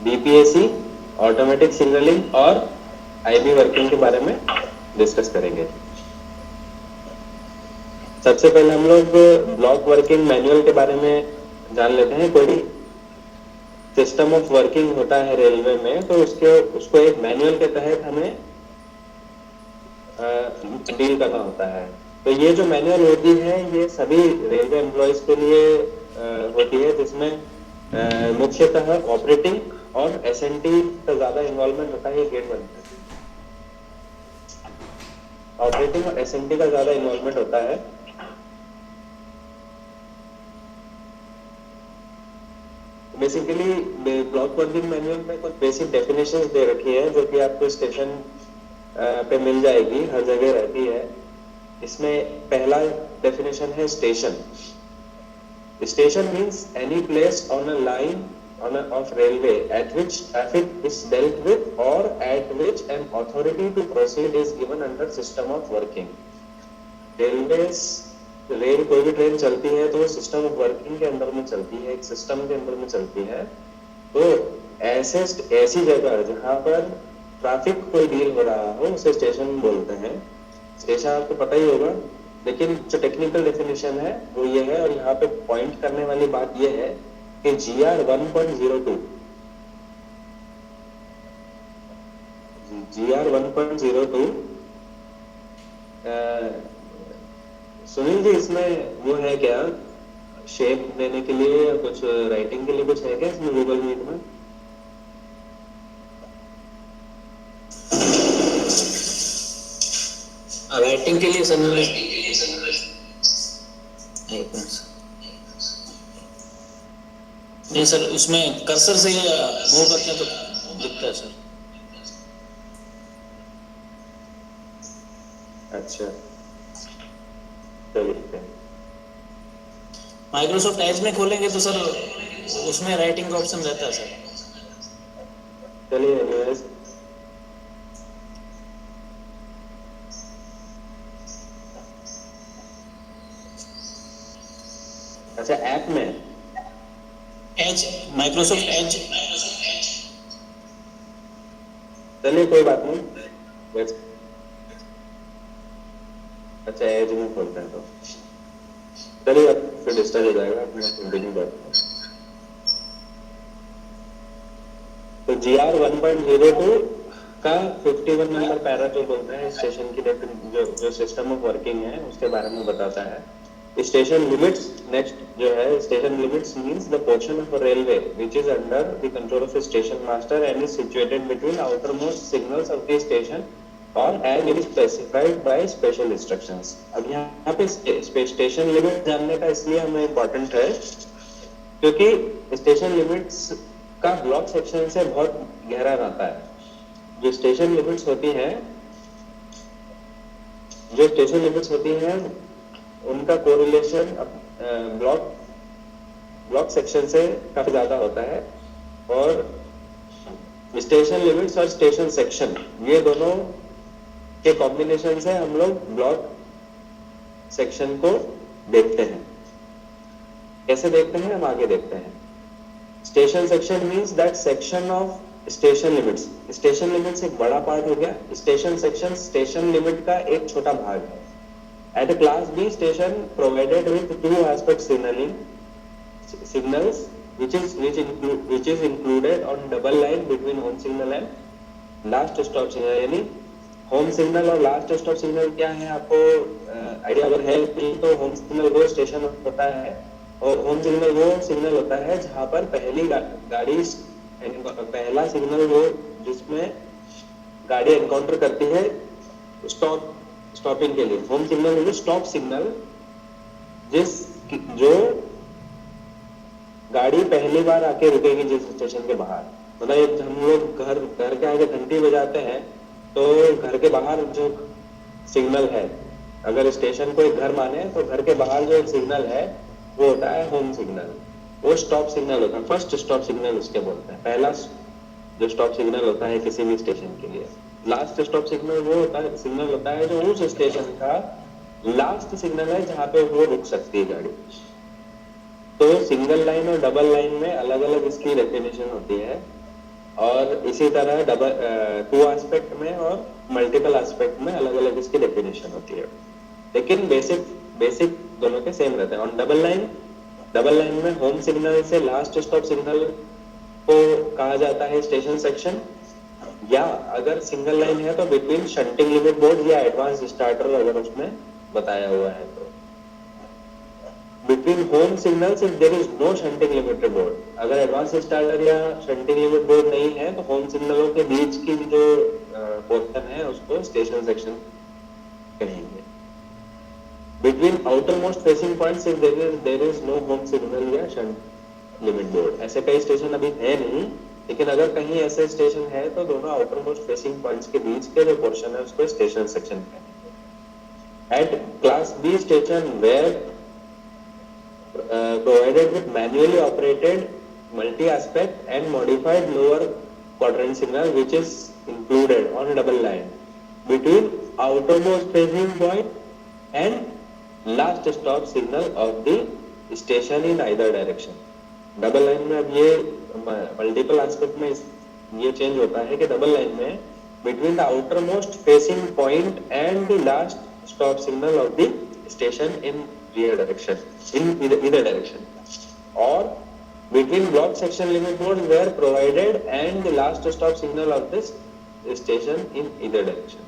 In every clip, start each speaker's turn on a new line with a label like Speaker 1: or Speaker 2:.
Speaker 1: BPAC, automatic signalling और IB working के बारे में डिस्कस करेंगे। सबसे पहले हम लोग ब्लॉक वर्किंग मैनुअल के बारे में जान लेते हैं। कोई सिस्टम ऑफ वर्किंग होता है रेलवे में, तो उसको एक मैनुअल के तहत हमें डील करना होता है। तो ये जो मैनुअल होती है ये सभी रेलवे एम्प्लॉयज के लिए होती है, जिसमें मुख्यतः ऑपरेटिंग और एसएनटी का ज्यादा इन्वॉल्वमेंट होता है। ये गेट बंद कर दीजिए। ऑपरेटिंग और एसएनटी का ज्यादा इन्वॉल्वमेंट होता है। बेसिकली ब्लॉक वर्किंग मैनुअल में कुछ बेसिक डेफिनेशंस दे रखी है, जो कि आपको स्टेशन पे मिल जाएगी, हर जगह रहती है। इसमें पहला डेफिनेशन है station. Station means any place on a line of railway at which traffic is dealt with or at which an authority to proceed is given under system of working. Railways rail कोई भी train चलती है तो वो system of working के अंदर में चलती है, एक सिस्टम के अंदर में चलती है। तो ऐसी जगह जहां पर ट्रैफिक कोई डील हो रहा हो उसे स्टेशन बोलते हैं। स्टेशन आपको पता ही होगा, लेकिन जो टेक्निकल डेफिनेशन है वो ये है, और यहाँ पे पॉइंट करने वाली बात ये है कि GR 1.02 सुनील जी, इसमें वो है क्या, शेप देने के लिए या कुछ राइटिंग के लिए कुछ है क्या इसमें गूगल मीट में?
Speaker 2: राइटिंग के लिए सर नहीं सर, उसमें कर्सर से मूव करते हैं तो दिखता है सर।
Speaker 1: अच्छा चलिए,
Speaker 2: माइक्रोसॉफ्ट एज में खोलेंगे तो सर उसमें राइटिंग का ऑप्शन रहता है सर।
Speaker 1: चलिए अच्छा, ऐप में
Speaker 2: एज, माइक्रोसॉफ्ट एज।
Speaker 1: चलिए कोई बात नहीं। अच्छा, एज में खोलते हैं तो चलिए, अब फिर डिस्टर्ब हो जाएगा, अपने कंटिन्यू करते हैं। तो GR 1.02 का 51 नंबर पैरा जो बोलते हैं स्टेशन की जो सिस्टम ऑफ वर्किंग है उसके बारे में बताता है। स्टेशन लिमिट्स, नेक्स्ट जो है, station limits means the portion of a railway which is under the control of the station master and is situated between outer most signals of the station और as it is specified by special instructions. अब यहाँ पे station limit जानने का इसलिए हमें important है क्योंकि स्टेशन लिमिट्स का ब्लॉक सेक्शन से बहुत गहरा नाता है। जो स्टेशन लिमिट्स होती हैं उनका कोरिलेशन ब्लॉक सेक्शन से काफी ज्यादा होता है, और स्टेशन लिमिट्स और स्टेशन सेक्शन ये दोनों के कॉम्बिनेशन से हम लोग ब्लॉक सेक्शन को देखते हैं। कैसे देखते हैं हम आगे देखते हैं। Station section means that section of station limits. Station limits एक बड़ा पार्ट हो गया, स्टेशन सेक्शन स्टेशन लिमिट का एक छोटा भाग है। At a class B station provided with two aspect signals which is included on double line between home signal and last stop signal। यानी होम सिग्नल और लास्ट स्टॉप सिग्नल क्या है, आपको आइडिया अगर है तो होम सिग्नल वो station होता है, और होम सिग्नल वो सिग्नल होता है जहां पर पहला सिग्नल वो जिसमें गाड़ी एनकाउंटर करती है स्टॉपिंग के लिए। होम सिग्नल है स्टॉप सिग्नल, जो गाड़ी पहली बार आके रुकेगी जिस स्टेशन के बाहर। मतलब हम लोग घर के आगे घंटी बजाते हैं तो घर के बाहर जो सिग्नल है, अगर स्टेशन को एक घर माने तो घर के बाहर जो एक सिग्नल है वो होता है होम सिग्नल। वो स्टॉप सिग्नल होता है, फर्स्ट स्टॉप सिग्नल उसके बोलते हैं। पहला जो स्टॉप सिग्नल होता है किसी भी स्टेशन के लिए। लास्ट स्टॉप सिग्नल वो सिग्नल होता है जो उस स्टेशन का लास्ट सिग्नल है जहां पे वो रुक सकती है गाड़ी। तो सिंगल लाइन और डबल लाइन में अलग अलग इसकी डेफिनेशन होती है। और इसी तरह डबल 2 एस्पेक्ट में और मल्टीपल एस्पेक्ट में अलग अलग इसकी डेफिनेशन होती है, लेकिन बेसिक दोनों के सेम रहते हैं। ऑन डबल लाइन में होम सिग्नल से लास्ट स्टॉप सिग्नल को कहा जाता है स्टेशन सेक्शन, या अगर सिंगल लाइन है तो बिटवीन शंटिंग लिमिट बोर्ड या एडवांस स्टार्टर अगर उसमें बताया हुआ है तो। Between home signals if there is no shunting limit board, अगर एडवांस स्टार्टर या शंटिंग लिमिट बोर्ड नहीं है तो होम सिग्नलों के बीच की जो पोर्शन है उसको स्टेशन सेक्शन कहेंगे। Between outer most facing points if there is no home signal या शंट लिमिट बोर्ड, ऐसे कई स्टेशन अभी है नहीं, लेकिन अगर कहीं ऐसे स्टेशन है तो दोनों आउटर मोस्ट फेसिंग पॉइंट्स के बीच के जो पोर्शन है उसको स्टेशन सेक्शन कहेंगे। At class B station where provided with manually operated multi-aspect and modified lower quadrant signal which is included on double line between outermost phasing point and last stop signal of the station in either direction। Double line में अब ये multiple aspect में ये change होता है कि double line में between the outermost facing point and the last stop signal of the station in rear direction, in either direction, or between block section limit boards were provided and the last stop signal of this station in either direction।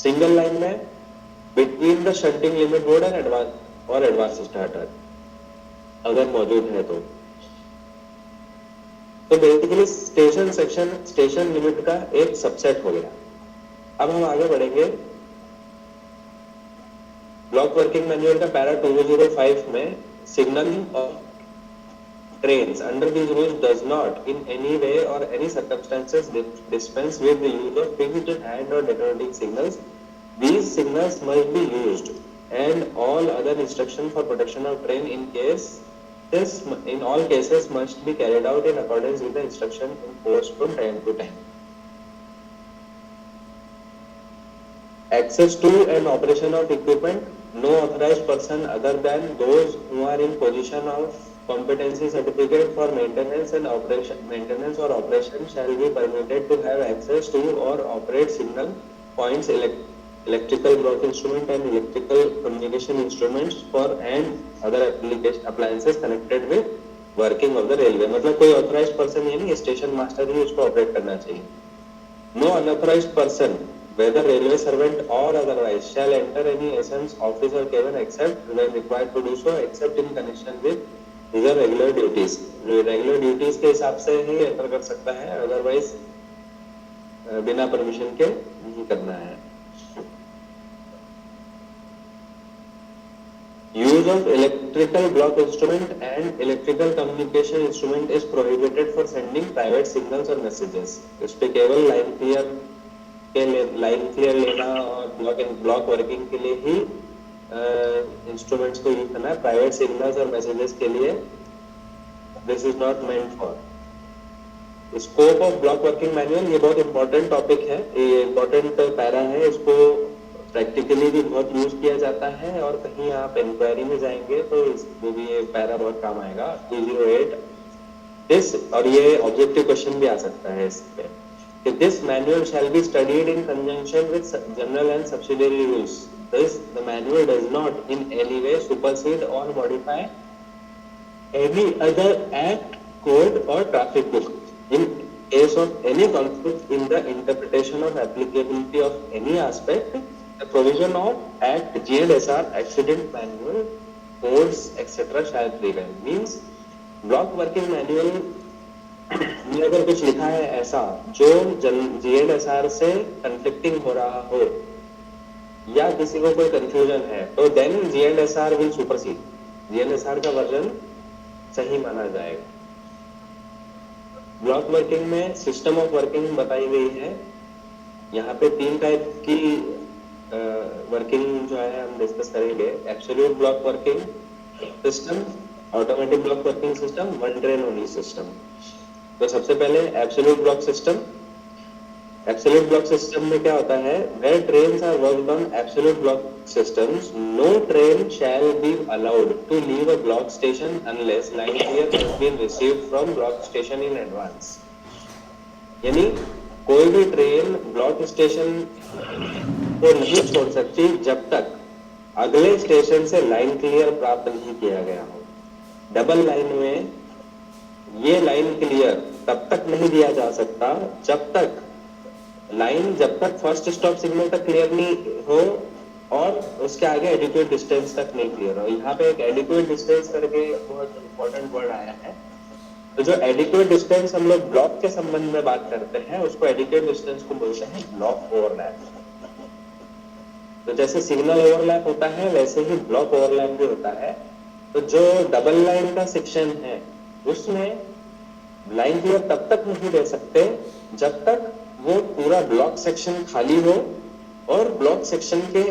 Speaker 1: Single line में between the shunting limit board and advance starter अगर मौजूद है तो basically station section station limit का एक subset हो गया। अब हम आगे बढ़ेंगे। ब्लॉक वर्किंग मैनुअल का पैरा 205 में signalling of trains under these rules does not in any way or any circumstances dispense with the use of fixed hand or detonating signals। These signals must be used and all other instructions for protection of train in all cases must be carried out in accordance with the instruction enforced from time to time। Access to and operation of equipment, no authorized person other than those who are in possession of competency certificate for maintenance or operation shall be permitted to have access to or operate signal points, electrical block instrument and electrical communication instruments for and other appliances connected with working of the railway। मतलब कोई authorized person ये नहीं, station master ही उसको operate करना चाहिए। No unauthorized person whether railway servant or otherwise shall enter any ascent office or cabin except when required to do so except in connection with his regular duties। Regular duties के हिसाब से ही enter कर सकता है, otherwise बिना permission के नहीं करना है। Use of electrical block instrument and electrical communication instrument is prohibited for sending private signals or messages। इस पे केवल लाइन क्लियर लेना और ब्लॉक वर्किंग के लिए ही इंस्ट्रूमेंट्स को यूज करना है। प्राइवेट सिग्नल्स और मैसेजेस के लिए this is not meant for. Scope of block working manual, ये बहुत इंपॉर्टेंट टॉपिक है, ये इंपॉर्टेंट पैरा है, इसको प्रैक्टिकली भी बहुत यूज किया जाता है और कहीं आप इंक्वायरी में जाएंगे तो इसमें भी ये पैरा बहुत काम आएगा। 208 दिस, और ये ऑब्जेक्टिव क्वेश्चन भी आ सकता है इस पे कि this manual shall be studied in conjunction with general and subsidiary rules. Thus, the manual does not in any way supersede or modify any other act, code or traffic book। In case of any conflict in the interpretation of applicability of any aspect, the provision of Act, GNSR, accident manual, codes, etc. shall prevail। Means block working manual में अगर कुछ लिखा है ऐसा जो GNSR से conflicting हो रहा हो या किसी को कोई कंफ्यूजन है तो then GNSR will supersede, GNSR का वर्जन सही माना जाएगा। ब्लॉक वर्किंग में सिस्टम ऑफ वर्किंग बताई गई है। यहाँ पे 3 टाइप की वर्किंग जो है हम डिस्कस करेंगे। Absolute block working system, automatic block working system, one train only system. तो सबसे पहले absolute block system. Absolute block system में क्या होता है? Where trains are worked on absolute block systems, no train shall be allowed to leave a block station unless line clear has been received from block station in advance। यानी कोई भी train block station को नहीं छोड़ सकती जब तक अगले स्टेशन से लाइन क्लियर प्राप्त नहीं किया गया हो। डबल लाइन में ये लाइन क्लियर तब तक नहीं दिया जा सकता जब तक लाइन जब तक फर्स्ट स्टॉप सिग्नल तक क्लियर नहीं हो और उसके आगे एडिक्वेट डिस्टेंस तक नहीं क्लियर हो। यहाँ पे एक एडिक्वेट डिस्टेंस करके बहुत इंपॉर्टेंट वर्ड आया है। तो जो एडिक्वेट डिस्टेंस हम लोग ब्लॉक के संबंध में बात करते हैं उसको एडिक्वेट डिस्टेंस को बोलते हैं ब्लॉक ओवरलैप। तो जैसे सिग्नल ओवरलैप होता है वैसे ही ब्लॉक ओवरलैप भी होता है। तो जो डबल लाइन का सेक्शन है उसमें लाइन क्लियर तब तक नहीं दे सकते जब तक वो पूरा ब्लॉक सेक्शन खाली हो और ब्लॉक सेक्शन के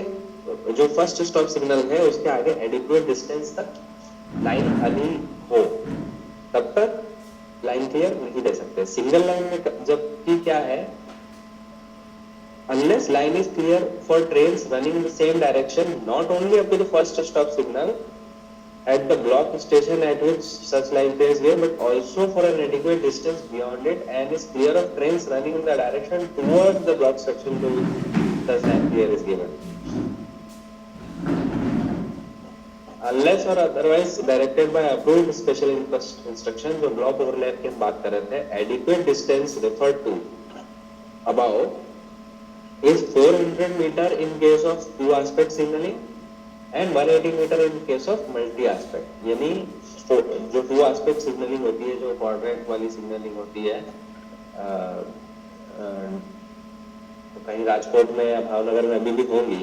Speaker 1: जो फर्स्ट स्टॉप सिग्नल है उसके आगे एडिक्वेट डिस्टेंस तक लाइन खाली हो, तब तक लाइन क्लियर नहीं दे सकते। सिंगल लाइन में जबकि क्या है, unless line is clear for trains running in the same direction not only up to the first stop signal at the block station at which such line is there but also for an adequate distance beyond it and is clear of trains running in the direction towards the block section to which such line clear is given, unless or otherwise directed by approved special instruction। जो block overlap की हम बात कर रहे थे, adequate distance referred to above is 400 meter in case of two aspect signaling and 180 meter in case of multi aspect। यानी जो to aspect signalling होती है, जो क्वाड्रेंट वाली सिग्नलिंग होती है, तो कहीं राजकोट में या भावनगर में अभी भी होंगी।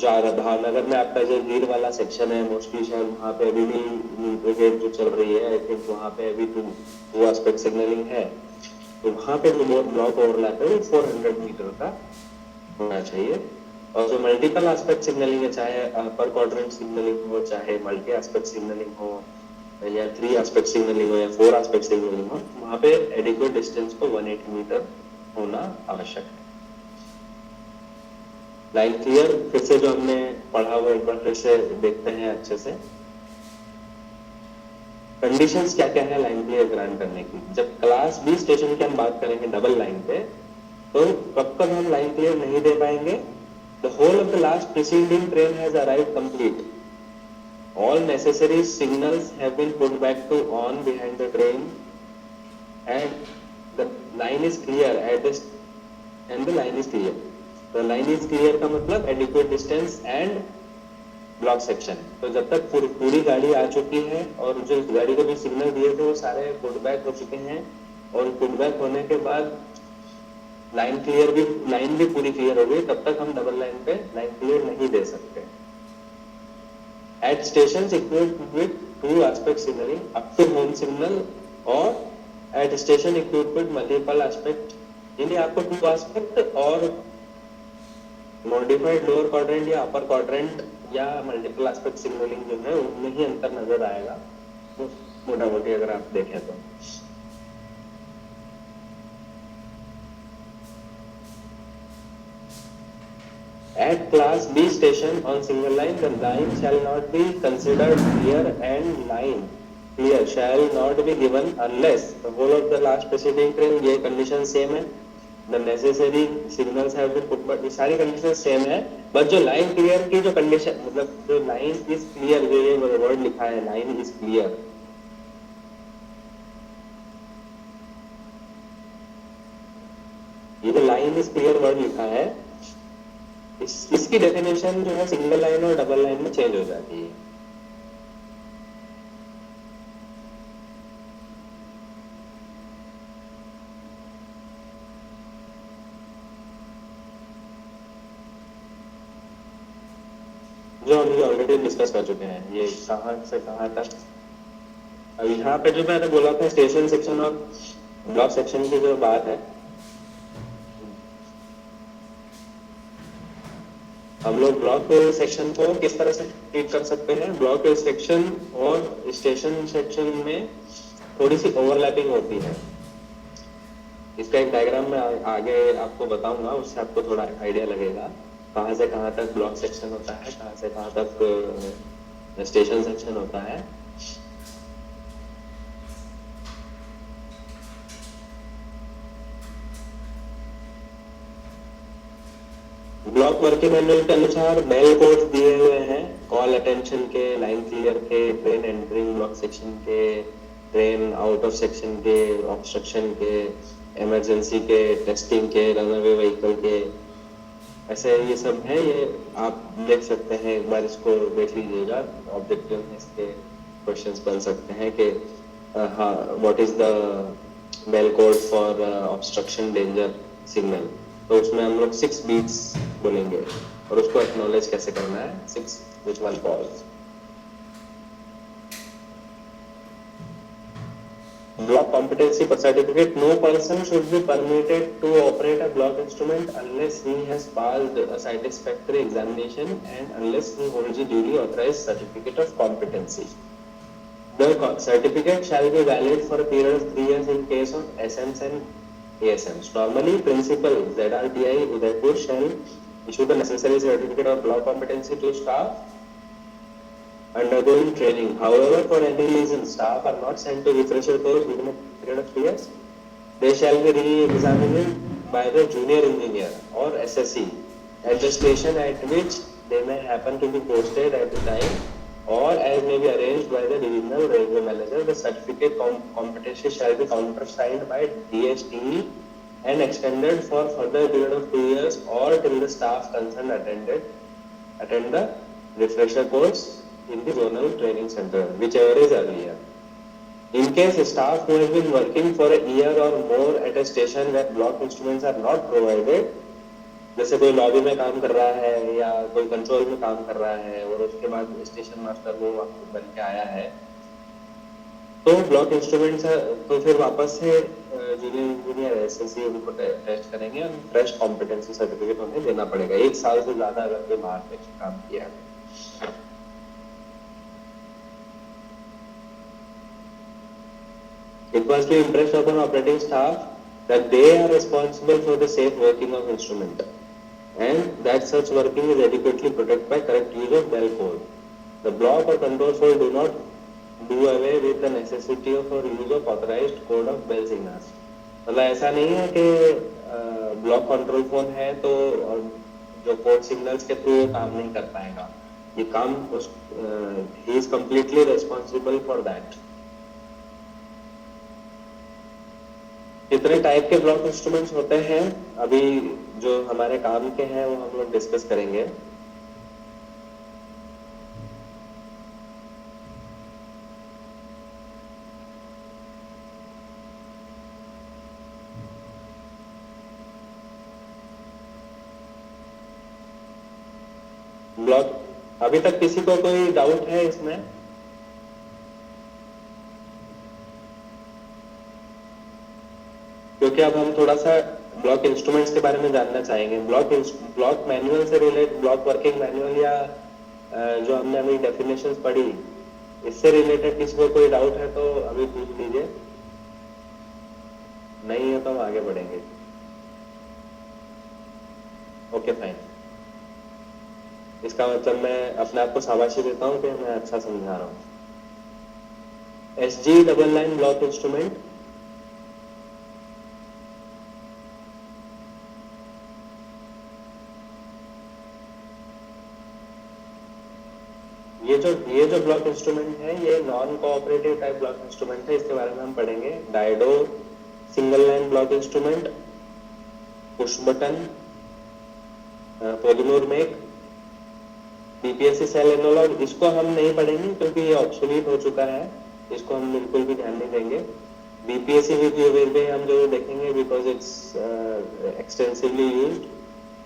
Speaker 1: जो भावनगर में आपका जो लीड वाला सेक्शन है मोस्टली शायद वहाँ पे अभी भी ब्रिगेड जो चल रही है, आई थिंक वहाँ पे अभी टू एस्पेक्ट सिग्नलिंग है। तो वहाँ पे जो ब्लॉक ओवरलैप है वो 400 मीटर का होना चाहिए। और जो मल्टीपल एस्पेक्ट सिग्नलिंग है, चाहे पर क्वाड्रेंट सिग्नलिंग हो, चाहे मल्टी एस्पेक्ट सिग्नलिंग हो, या 3 एस्पेक्ट सिग्नलिंग हो या 4 एस्पेक्ट सिग्नलिंग हो, वहाँ पे एडिक्वेट डिस्टेंस को 180 मीटर होना आवश्यक है। लाइन क्लियर फिर से जो हमने पढ़ा हुआ एक बार फिर से देखते हैं अच्छे से। कंडीशंस क्या क्या है लाइन क्लियर ग्रांट करने की। जब क्लास बी स्टेशन की हम बात करेंगे डबल लाइन पे, तो कब तक हम लाइन क्लियर नहीं दे पाएंगे। The whole of the last preceding train has arrived complete. All necessary signals have been put back to on behind the train, and the line is clear at this, and the line is clear. The line is clear का मतलब adequate distance and block section. तो जब तक पूरी गाड़ी आ चुकी है और जो गाड़ी को भी सिग्नल दिए थे वो सारे पुटबैक हो चुके हैं, और पुटबैक होने के बाद लाइन भी पूरी क्लियर हो गई, तब तक हम डबल लाइन पे लाइन क्लियर नहीं दे सकते। At station equipped with two aspect signalling up to home signal और at station equipped with multiple aspect, यानी आपको टू एस्पेक्ट और मॉडिफाइड लोअर क्वाड्रेंट या अपर क्वाड्रेंट या मल्टीपल एस्पेक्ट सिग्नलिंग जो है उनमें ही अंतर नजर आएगा मोटा मोटी अगर आप देखें तो। At class B station on single line, the line shall not be considered clear and line clear shall not be given unless the whole of the last preceding train, ये condition same है, the necessary signals have been put, but ये सारी condition same है, बस जो line clear की जो condition मतलब जो line is clear, जो ये word लिखा है line is clear, ये जो line is clear word लिखा है इसकी डेफिनेशन जो है सिंगल लाइन और डबल लाइन में चेंज हो जाती है। जो हम ऑलरेडी डिस्कस कर चुके हैं, ये कहां से कहां तक। अब यहाँ पे जो मैंने बोला था स्टेशन सेक्शन और ब्लॉक सेक्शन की जो बात है, हम लोग ब्लॉक सेक्शन को किस तरह से ट्रीट कर सकते हैं। ब्लॉक सेक्शन और स्टेशन सेक्शन में थोड़ी सी ओवरलैपिंग होती है। इसका एक डायग्राम में आगे आपको बताऊंगा, उससे आपको थोड़ा आइडिया लगेगा कहां से कहां तक ब्लॉक सेक्शन होता है, कहां से कहां तक स्टेशन सेक्शन होता है। ब्लॉक वर्किंग मैनुअल के अनुसार बेल कोड्स दिए हुए हैं, कॉल अटेंशन के, लाइन क्लियर के, ट्रेन एंट्रिंग ब्लॉक सेक्शन के, ट्रेन आउट ऑफ सेक्शन के, ऑब्स्ट्रक्शन के, इमरजेंसी के, टेस्टिंग के, रनअवे व्हीकल के, ऐसे ये सब है। ये आप देख सकते हैं, एक बार इसको देख लीजिएगा। ऑब्जेक्टिव में इसके क्वेश्चंस बन सकते हैं कि हाँ, what is the bell code for obstruction danger signal. तो उसमें हम लोग 6 बीट्स बोलेंगे और उसको एक्नॉलेज कैसे करना है, 6 which one calls. Block competency per certificate. No person should be permitted to operate a block instrument unless he has passed a satisfactory examination and unless he holds a duly authorized certificate of competency. The certificate shall be valid for a period of 3 years in case of SMs and ASMs. Normally, Principal ZRTI Udaipur shall issue the necessary certificate of block competency to staff undergoing training. However, for any reason staff are not sent to refresher course within a period of 3 years, they shall be re-examined by the junior engineer or SSE at the station at which they may happen to be posted at the time, or as may be arranged by the divisional railway manager. The certificate competency shall be countersigned by DSTE and extended for further period of 2 years or till the staff concerned attend the refresher course in the zonal training center, whichever is earlier. In case staff who has been working for a year or more at a station where block instruments are not provided, जैसे कोई lobby में काम कर रहा है या कोई control में काम कर रहा है और उसके बाद स्टेशन मास्टर वो बन के आया है, तो ब्लॉक इंस्ट्रूमेंट्स तो फिर वापस से जूनियर इंजीनियर एसएससी उनको टेस्ट करेंगे और फ्रेश कॉम्पिटेंसी सर्टिफिकेट उन्हें देना पड़ेगा 1 साल से ज्यादा अगर कोई बाहर पे काम किया है। It must be impressed upon operating staff that they are responsible for the safe working of instrument and that such working is adequately protected by correct use of bell code. The block or control flow do not do away with the necessity of or use of authorized code of bell signals. मतलब ऐसा नहीं है कि block control phone है तो जो code signals के through काम नहीं कर पाएगा। ये काम he is completely responsible for that. कितने टाइप के ब्लॉक इंस्ट्रूमेंट्स होते हैं, अभी जो हमारे काम के हैं वो हम लोग डिस्कस करेंगे। ब्लॉक, अभी तक किसी को कोई डाउट है इसमें? क्योंकि अब हम थोड़ा सा ब्लॉक इंस्ट्रूमेंट्स के बारे में जानना चाहेंगे। ब्लॉक मैनुअल से रिलेटेड, ब्लॉक वर्किंग मैनुअल या जो हमने अभी डेफिनेशंस पढ़ी, इससे रिलेटेड किसी को कोई डाउट है तो अभी पूछ लीजिए, नहीं है तो हम आगे बढ़ेंगे। ओके फाइन, इसका मतलब मैं अपने आप को शाबाशी देता हूं कि मैं अच्छा समझा रहा हूं। SG double line block instrument, ये जो ब्लॉक इंस्ट्रूमेंट है ये non cooperative type block instrument है। इसके बारे में हम पढ़ेंगे। डायडो, single line block instrument, push button, पॉलीमोरमेक, बीपीएससी सेल एनालॉग, इसको हम नहीं पढ़ेंगे क्योंकि ये ऑब्सोलीट हो चुका है, इसको हम बिल्कुल भी ध्यान नहीं देंगे। बीपीएससी विद यूएसबी हम जो देखेंगे बिकॉज इट्स एक्सटेंसिवली यूज्ड।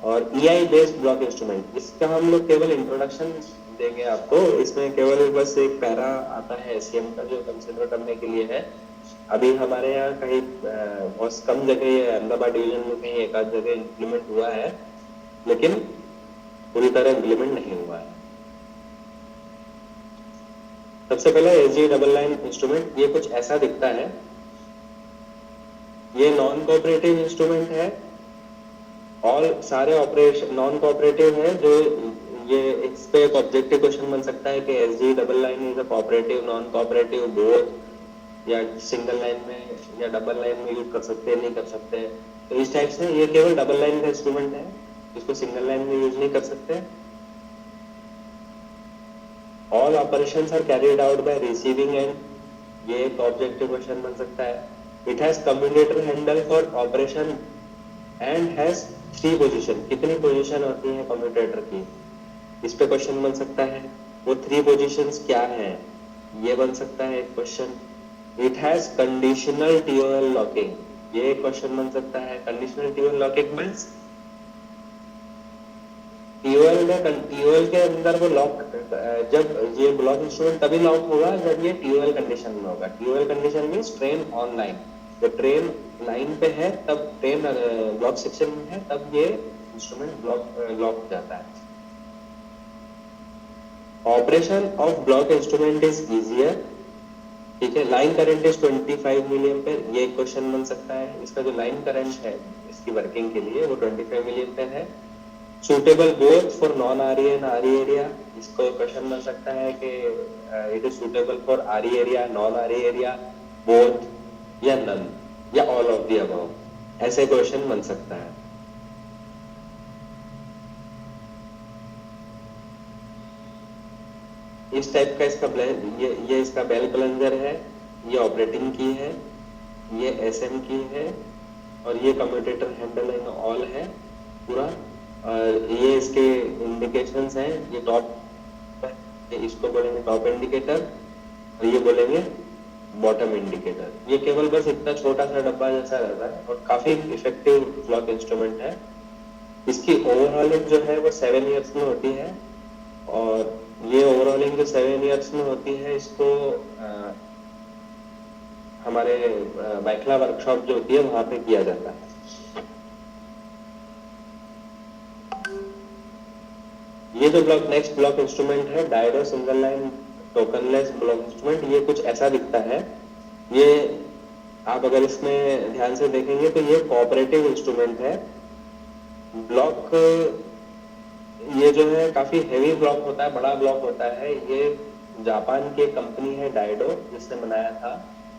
Speaker 1: और ईआई बेस्ड ब्लॉक इंस्ट्रूमेंट, इसका हम लोग केवल इंट्रोडक्शन देंगे आपको। इसमें केवल बस एक पैरा आता है एससीएम का जो कंसीडर करने के लिए है। अभी हमारे यहाँ कहीं बहुत कम जगह, अहमदाबाद डिवीजन में कहीं एक आध जगह इम्प्लीमेंट हुआ है, लेकिन पूरी तरह इम्प्लीमेंट नहीं हुआ है। सबसे पहले एसजी डबल लाइन इंस्ट्रूमेंट, ये कुछ ऐसा दिखता है। ये नॉन कोऑपरेटिव इंस्ट्रूमेंट है और सारे ऑपरेशन नॉन कोऑपरेटिव है। जो ये इस पे एक ऑब्जेक्टिव क्वेश्चन बन सकता है कि SG double line is a cooperative, non cooperative, both, या सिंगल लाइन में या डबल लाइन में यूज कर सकते हैं, नहीं कर सकते। तो इस टाइप से ये केवल डबल लाइन का इंस्ट्रूमेंट है। इसको सिंगल लाइन में यूज नहीं कर सकते। All operations are carried out by receiving end, ये एक ऑब्जेक्टिव क्वेश्चन बन सकता है। It has commutator handle for operation and has 3 position, कितनी पोजीशन होती है कम्युटेटर की, इस पे क्वेश्चन बन सकता है। वो 3 पोजीशंस क्या है, ये बन सकता है एक question. It has conditional TOL locking, ये क्वेश्चन बन सकता है। Conditional TOL locking means TOL के अंदर वो लॉक, जब ये ब्लॉक इंस्ट्रूमेंट तभी लॉक होगा जब ये टीओएल कंडीशन में होगा। टीओएल कंडीशन मींस ट्रेन ऑनलाइन, जब ट्रेन लाइन पे है तब ट्रेन ब्लॉक सेक्शन में है तब ये इंस्ट्रूमेंट लॉक हो जाता है। Operation of block instrument is easier, ठीक है। Line current is 25 milliampere, ये क्वेश्चन बन सकता है। इसका जो लाइन करंट है इसकी वर्किंग के लिए वो 25 मिली एम्पेयर है। Suitable both for non RE and RE area, इसको क्वेश्चन बन सकता है कि it is suitable for RE area, non RE area, both या नन या ऑल ऑफ द अबव, ऐसे क्वेश्चन बन सकता है। इस टाइप का इसका ये इसका बेल प्लंजर है, ये ऑपरेटिंग की है, ये एसएम की है और ये कम्यूटेटर हैंडल इन ऑल है पूरा। और ये इसके इंडिकेशंस हैं, ये टॉप, इसको बोलेंगे टॉप इंडिकेटर और ये बोलेंगे बॉटम इंडिकेटर। ये केवल बस इतना छोटा सा डब्बा जैसा रहता है और काफी इफेक्टिव क्लॉक इंस्ट्रूमेंट है। इसकी ओवरऑलिंग जो है वो 7 इयर्स में होती है और ये ओवरऑलिंग जो 7 इयर्स में होती है इसको हमारे बाइकला वर्कशॉप जो होती है वहां पे किया जाता है। ये जो नेक्स्ट ब्लॉक इंस्ट्रूमेंट है डायडो सिंगल लाइन टोकनलेस ब्लॉक इंस्ट्रूमेंट, ये कुछ ऐसा दिखता है। ये आप अगर इसमें ध्यान से देखेंगे तो ये कोऑपरेटिव इंस्ट्रूमेंट है। ब्लॉक ये जो है काफी हेवी ब्लॉक होता है, बड़ा ब्लॉक होता है। ये जापान की कंपनी है डायडो जिसने बनाया था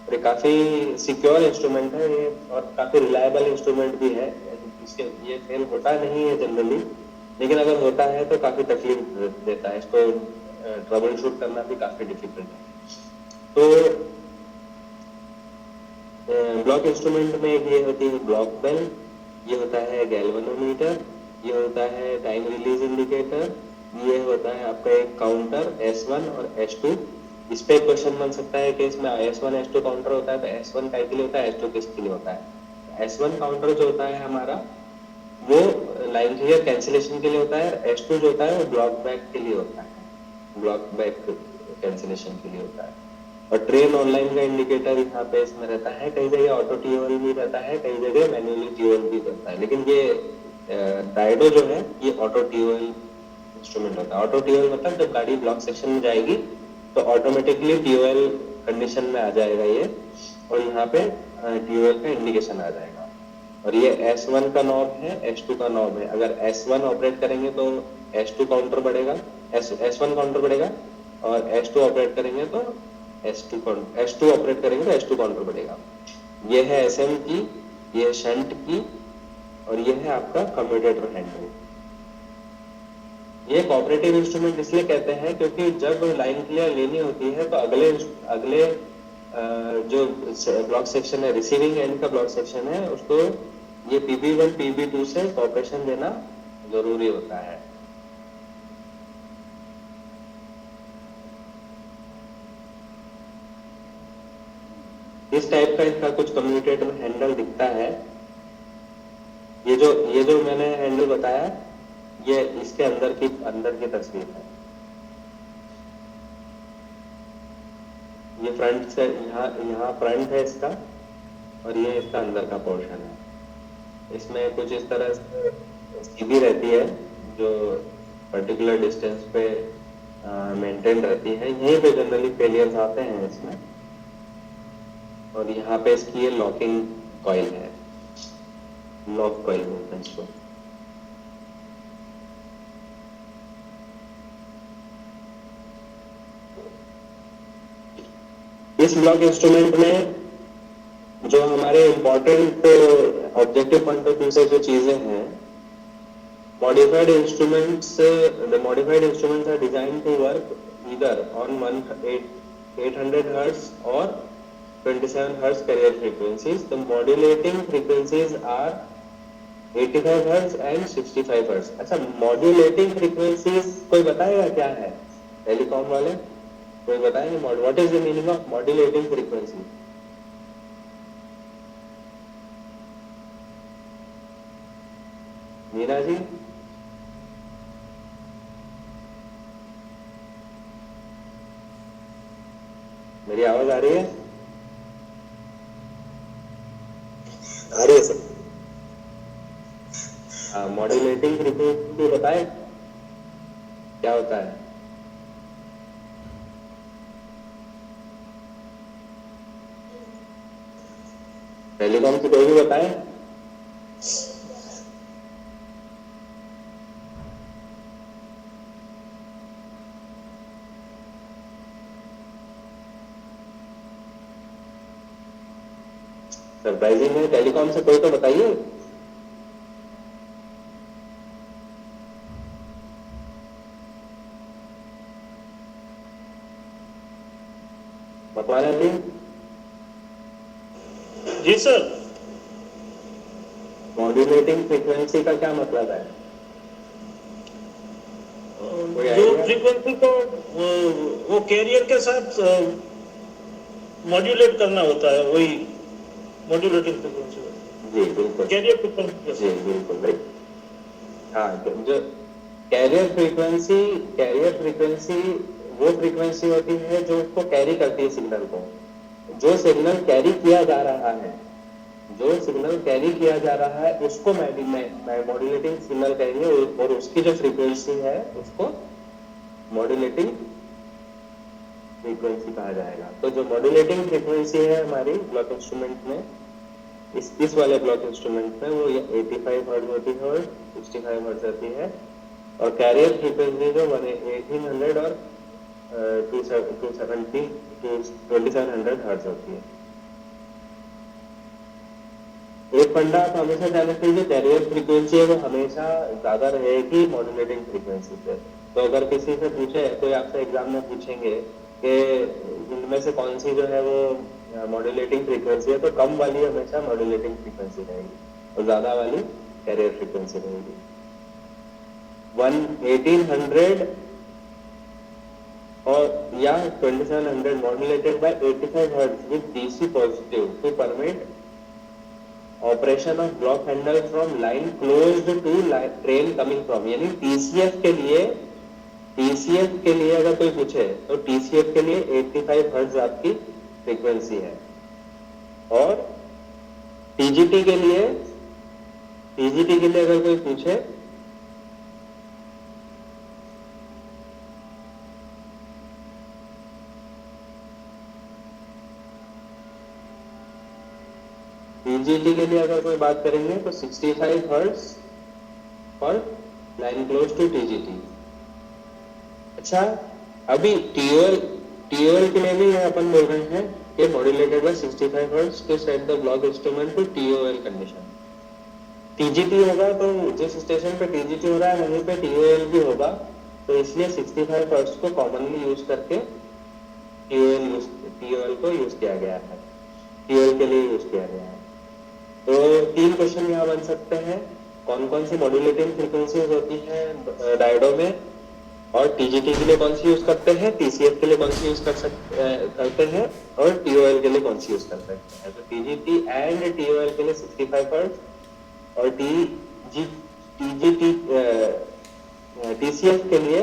Speaker 1: और ये काफी सिक्योर इंस्ट्रूमेंट है ये और काफी रिलायबल इंस्ट्रूमेंट भी है। इसके ये फेल होता नहीं है जनरली, लेकिन अगर होता है तो काफी तकलीफ देता है, इसको ट्रबल शूट करना भी काफी डिफिकल्ट है। तो ब्लॉक इंस्ट्रूमेंट में ये होती है ब्लॉक बेल, ये होता है गैल्वेनोमीटर, ये होता है टाइम रिलीज इंडिकेटर, ये होता है आपका एक काउंटर S1 और S2। इस पे क्वेश्चन बन सकता है कि इसमें S1 S2 काउंटर होता है तो S1 काय के लिए होता है, S2 किसके लिए होता है। S1 काउंटर जो होता है हमारा वो लाइन क्लियर कैंसिलेशन के लिए होता है, S2 जो होता है वो ब्लॉक बैक के लिए होता है, ब्लॉक बैक कैंसिलेशन के लिए होता है। और ट्रेन ऑनलाइन का इंडिकेटर यहाँ पे इसमें रहता है, कई जगह ऑटो टीओएल भी रहता है, कई जगह मैन्युअली टीओएल भी रहता है, लेकिन ये डायडो जो है ये ऑटो टीओएल इंस्ट्रूमेंट होता है। ऑटो टीओएल मतलब जब गाड़ी ब्लॉक सेक्शन में जाएगी तो ऑटोमेटिकली टीओएल कंडीशन में आ जाएगा ये और यहाँ पे टीओएल का इंडिकेशन आ जाएगा। और ये S1 का नॉब है, S2 का नॉब है। अगर S1 ऑपरेट करेंगे तो S2 काउंटर बढ़ेगा, S1 काउंटर बढ़ेगा और S2 ऑपरेट करेंगे तो S2 ऑपरेट करेंगे तो S2 काउंटर बढ़ेगा। ये है SM की, ये शंट की और ये है आपका कम्यूटेटर हैंडल। ये कोऑपरेटिव इंस्ट्रूमेंट इसलिए कहते हैं क्योंकि जब लाइन क्लियर लेनी होती है तो अगले जो ब्लॉक सेक्शन है, रिसीविंग एंड का ब्लॉक सेक्शन है, उसको ये PB1 PB2 से कोऑपरेशन देना जरूरी होता है। इस टाइप का इसका कुछ कम्यूटेटर हैंडल दिखता है। ये जो मैंने हैंडल बताया ये इसके अंदर की तस्वीर है। ये फ्रंट से यहाँ फ्रंट है इसका और ये इसका अंदर का पोर्शन है। इसमें कुछ इस तरह से सीधी रहती है जो पर्टिकुलर डिस्टेंस पे मेंटेन रहती है। यहीं पे जनरली फेलियर्स आते हैं इसमें। और यहाँ पे इसकी ये लॉकिंग कॉइल है, लॉक कॉइल बोलते हैं इसको। इस ब्लॉक इंस्ट्रूमेंट में जो हमारे important objective point of view से जो चीजें हैं Modified instruments, the modified instruments are designed to work either on 800 Hz or 27 Hz carrier frequencies. The modulating frequencies are 85 Hz and 65 Hz. अच्छा, modulating frequencies कोई बताएगा क्या है? टेलीकॉम वाले कोई बताएंगे? What is the meaning of modulating frequency? Meena ji, मेरी आवाज आ रही है?
Speaker 2: आ रही है सर।
Speaker 1: हाँ, मॉड्यूलेटिंग फ्रीक्वेंसी बताए क्या होता है? टेलीकॉम की कोई भी बताए? सरप्राइजिंग है, टेलीकॉम से कोई तो बताइए। मकवाना जी?
Speaker 2: जी सर।
Speaker 1: मॉड्यूलेटिंग फ्रीक्वेंसी का क्या मतलब है?
Speaker 2: जो फ्रीक्वेंसी को वो कैरियर के साथ मॉड्यूलेट करना होता है, वही मॉड्यूलेटिंग फ्रीक्वेंसी।
Speaker 1: जी बिल्कुल,
Speaker 2: कैरियर फ्रीक्वेंसी।
Speaker 1: जी बिल्कुल। हाँ, जो कैरियर फ्रीक्वेंसी वो फ्रीक्वेंसी होती है जो उसको कैरी करती है सिग्नल को। जो सिग्नल कैरी किया जा रहा है, उसको मॉड्यूलेटिंग सिग्नल कहेंगे और उसकी जो फ्रीक्वेंसी है उसको मॉड्यूलेटिंग फ्रीक्वेंसी कहा जाएगा। तो जो मॉड्यूलेटिंग फ्रीक्वेंसी है हमारी ब्लॉक इंस्ट्रूमेंट में, इस वाले ब्लॉक इंस्ट्रूमेंट में, वो 85 हर्ट्ज होती है और 65 हर्ट्ज होती है। और कैरियर फ्रीक्वेंसी जो 1800 और 270 2700 हर्ट्ज होती है। एक फंडा आप हमेशा जान रखिए, जो कैरियर फ्रीक्वेंसी है वो हमेशा ज्यादा रहेगी मॉड्यूलेटिंग फ्रीक्वेंसी से। तो अगर किसी से पूछे, कोई आपसे एग्जाम में पूछेंगे कि इनमें से कौन सी जो है वो मॉड्यूलेटिंग फ्रीक्वेंसी है, तो कम वाली हमेशा मॉड्यूलेटिंग फ्रीक्वेंसी रहेगी और ज्यादा वाली कैरियर फ्रीक्वेंसी रहेगी। 1800 और या 2700 modulated by 85 Hz with DC positive to permit operation of block handle from line closed to train coming from। यानी TCF के लिए अगर कोई पूछे तो TCF के लिए 85 Hz आपकी फ्रीक्वेंसी है। और TGT के लिए अगर कोई पूछे TGT के लिए अगर कोई बात करेंगे तो 65 हर्ट्ज और लाइन क्लोज टू TGT। अच्छा, अभी TOL के लिए भी अपन बोल रहे हैं कि modulated by 65 hertz to set the block instrument to TOL condition. TGT होगा तो जिस स्टेशन पे TGT हो रहा है वहीं पे TOL भी होगा, तो इसलिए 65 हर्ट्ज को कॉमनली यूज करके TOL को यूज किया गया है, TOL के लिए यूज किया गया है। तो 3 क्वेश्चन यहाँ बन सकते हैं। कौन कौन सी मॉड्यूलेटिंग फ्रीक्वेंसीज होती है डायोडो में, और TGT के लिए कौन सी यूज करते हैं, TCF के लिए कौन सी यूज करते हैं, और TOL के लिए कौन सी यूज कर सकते हैं। तो TGT एंड TOL के लिए 65 हर्ट्ज और TCF के लिए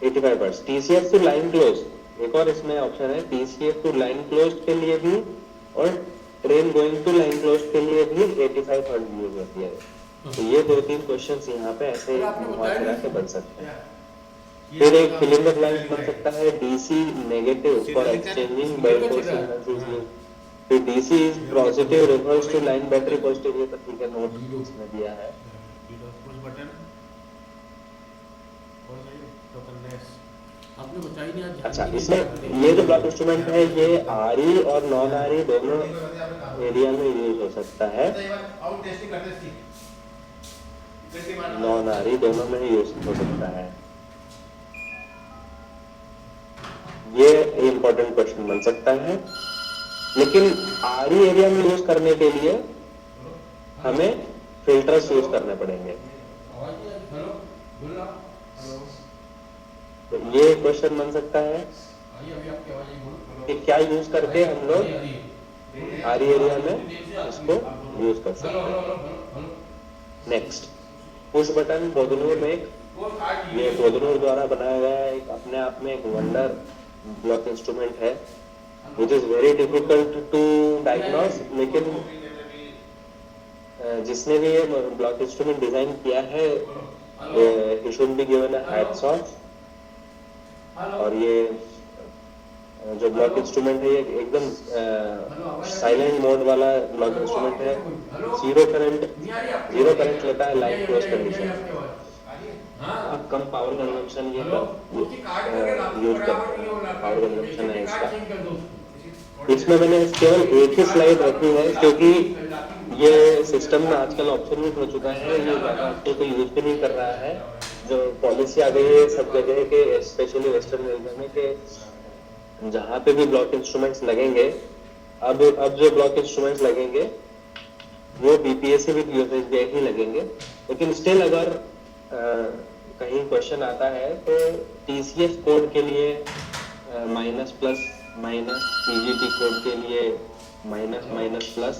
Speaker 1: 85 hertz. TCF to line close, एक और इसमें ऑप्शन है, TCF टू लाइन क्लोज के लिए भी और train going to line close के लिए भी 85 हर्ट्ज यूज होती है। तो ये 2-3 क्वेश्चंस यहाँ पे ऐसे घुमा के बन सकते हैं। फिर एक फिल्म ब्लैंक बन सकता है, DC negative for exchanging bipole signals is used. फिर DC is positive reverse to line battery positive, ये तो ठीक है, नोट इसमें दिया है।
Speaker 3: आपने बताई नहीं आज।
Speaker 1: अच्छा, इसमें ये जो ब्लॉक इंस्ट्रूमेंट है ये RE और नॉन RE दोनों एरिया में यूज हो सकता है। नॉन आरी दोनों में ही यूज हो सकता है। ये इम्पोर्टेंट क्वेश्चन बन सकता है, लेकिन आरी एरिया में यूज करने के लिए हमें फिल्टर्स यूज करने पड़ेंगे। तो ये क्वेश्चन बन सकता है कि क्या यूज करके हम लोग आरी एरिया में इसको यूज कर सकते हैं। नेक्स्ट, पुश बटन पोदनूर में ये पोदनूर द्वारा बनाया गया एक अपने आप में एक वंडर ब्लॉक इंस्ट्रूमेंट है, which is very difficult to diagnose. लेकिन जिसने भी ये ब्लॉक इंस्ट्रूमेंट डिजाइन किया है, he should be given a hats off। और ये जो ब्लॉक इंस्ट्रूमेंट है ये एकदम साइलेंट मोड वाला ब्लॉक इंस्ट्रूमेंट है। जीरो करंट लेता है लाइट क्लोज कंडीशन। कम पावर कंजम्पशन ये यूज करता है, पावर कंजम्पशन है इसका। इसमें मैंने केवल एक ही स्लाइड रखी है क्योंकि ये सिस्टम में आजकल ऑब्सोल्यूट हो चुका है, ये ज्यादा कोई यूज भी नहीं कर रहा है। जो पॉलिसी आ गई है सब जगह के, स्पेशली वेस्टर्न रेलवे में, के जहाँ पे भी ब्लॉक इंस्ट्रूमेंट्स लगेंगे, अब जो ब्लॉक इंस्ट्रूमेंट्स लगेंगे वो बीपीएससी विद यूएसएसबी ही लगेंगे। लेकिन स्टिल अगर कहीं क्वेश्चन आता है तो टीसीएस कोड के लिए minus plus minus, PGT code के लिए माइनस माइनस प्लस,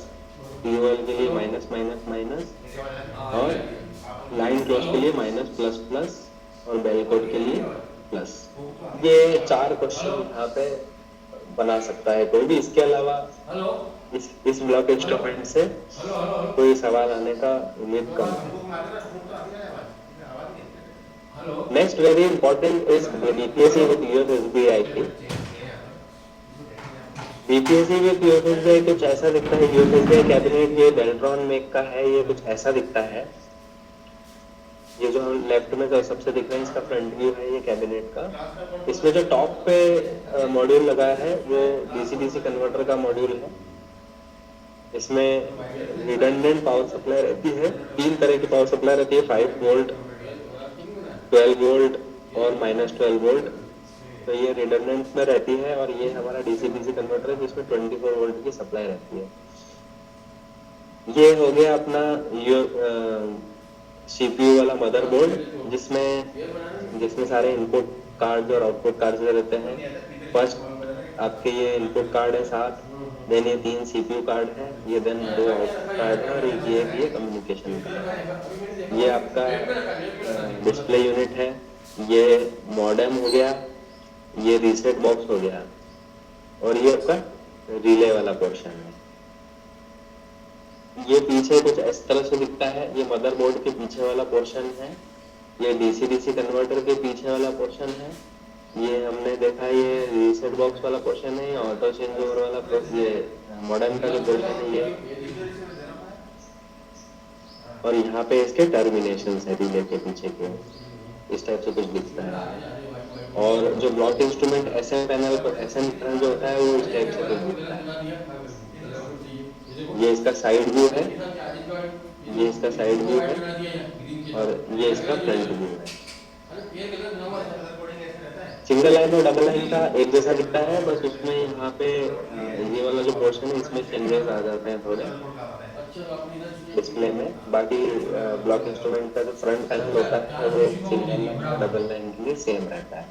Speaker 1: पीओएल के लिए माइनस माइनस माइनस, और लाइन क्लोज के लिए माइनस प्लस प्लस, और बेल कोड के लिए प्लस। ये 4 क्वेश्चन यहाँ पे बना सकता है कोई भी। इसके अलावा इस ब्लॉक इंस्ट्रूमेंट से कोई सवाल आने का उम्मीद कम है। Next very important is BPSC with USSB IP. BPSC with USSB कुछ ऐसा दिखता है। यूएसएसबी कैबिनेट ये बेल्ट्रॉन मेक का है, ये कुछ ऐसा दिखता है। ये जो हम लेफ्ट में जो सबसे दिख रहा है इसका फ्रंट व्यू है ये कैबिनेट का। इसमें जो टॉप पे मॉड्यूल लगा है वो डीसी-डीसी कन्वर्टर का मॉड्यूल है। इसमें रिडंडेंट पावर सप्लाई रहती है, 3 तरह की पावर सप्लाई रहती है, 5 वोल्ट, 12 वोल्ट और -12 वोल्ट। तो ये रिडंडेंट में रहती है, और ये हमारा डीसी-डीसी कन्वर्टर है जिसमें 24 वोल्ट की सप्लाई रहती है। ये हो गया अपना सीपीयू वाला मदरबोर्ड, जिसमें सारे इनपुट कार्ड और आउटपुट कार्ड रहते हैं। फर्स्ट आपके ये इनपुट कार्ड है 7, देन ये 3 सीपीयू कार्ड है, ये देन 2 आउटपुट कार्ड है, और ये कम्युनिकेशन कार्ड है। ये आपका डिस्प्ले यूनिट है, ये मॉडेम हो गया, ये रीसेट बॉक्स हो गया, और ये आपका रिले वाला पोर्शन है। ये पीछे कुछ इस तरह से दिखता है, ये मदरबोर्ड के पीछे वाला पोर्शन है, ये डीसी-डीसी कन्वर्टर के पीछे वाला पोर्शन है, ये हमने देखा ये रीसेट बॉक्स वाला पोर्शन है, ये ऑटो चेंज ओवर वाला, ये मॉडेम का जो पोर्शन है ये, और यहाँ पे इसके टर्मिनेशन है रिले के पीछे के, इस टाइप से कुछ दिखता है। और जो ब्लॉक इंस्ट्रूमेंट एसएम पैनल जो होता है वो इस टाइप से कुछ दिखता है। ये इसका साइड व्यू है, ये इसका साइड व्यू है, और ये इसका फ्रंट व्यू है। सिंगल लाइन और डबल लाइन का एक जैसा दिखता है, बस उसमें यहाँ पे ये वाला जो पोर्शन है इसमें चेंजेस आ जाते हैं थोड़े डिस्प्ले में। बाकी ब्लॉक इंस्ट्रूमेंट का जो फ्रंट पैनल होता है वो सिंगल लाइन डबल लाइन के लिए सेम रहता है।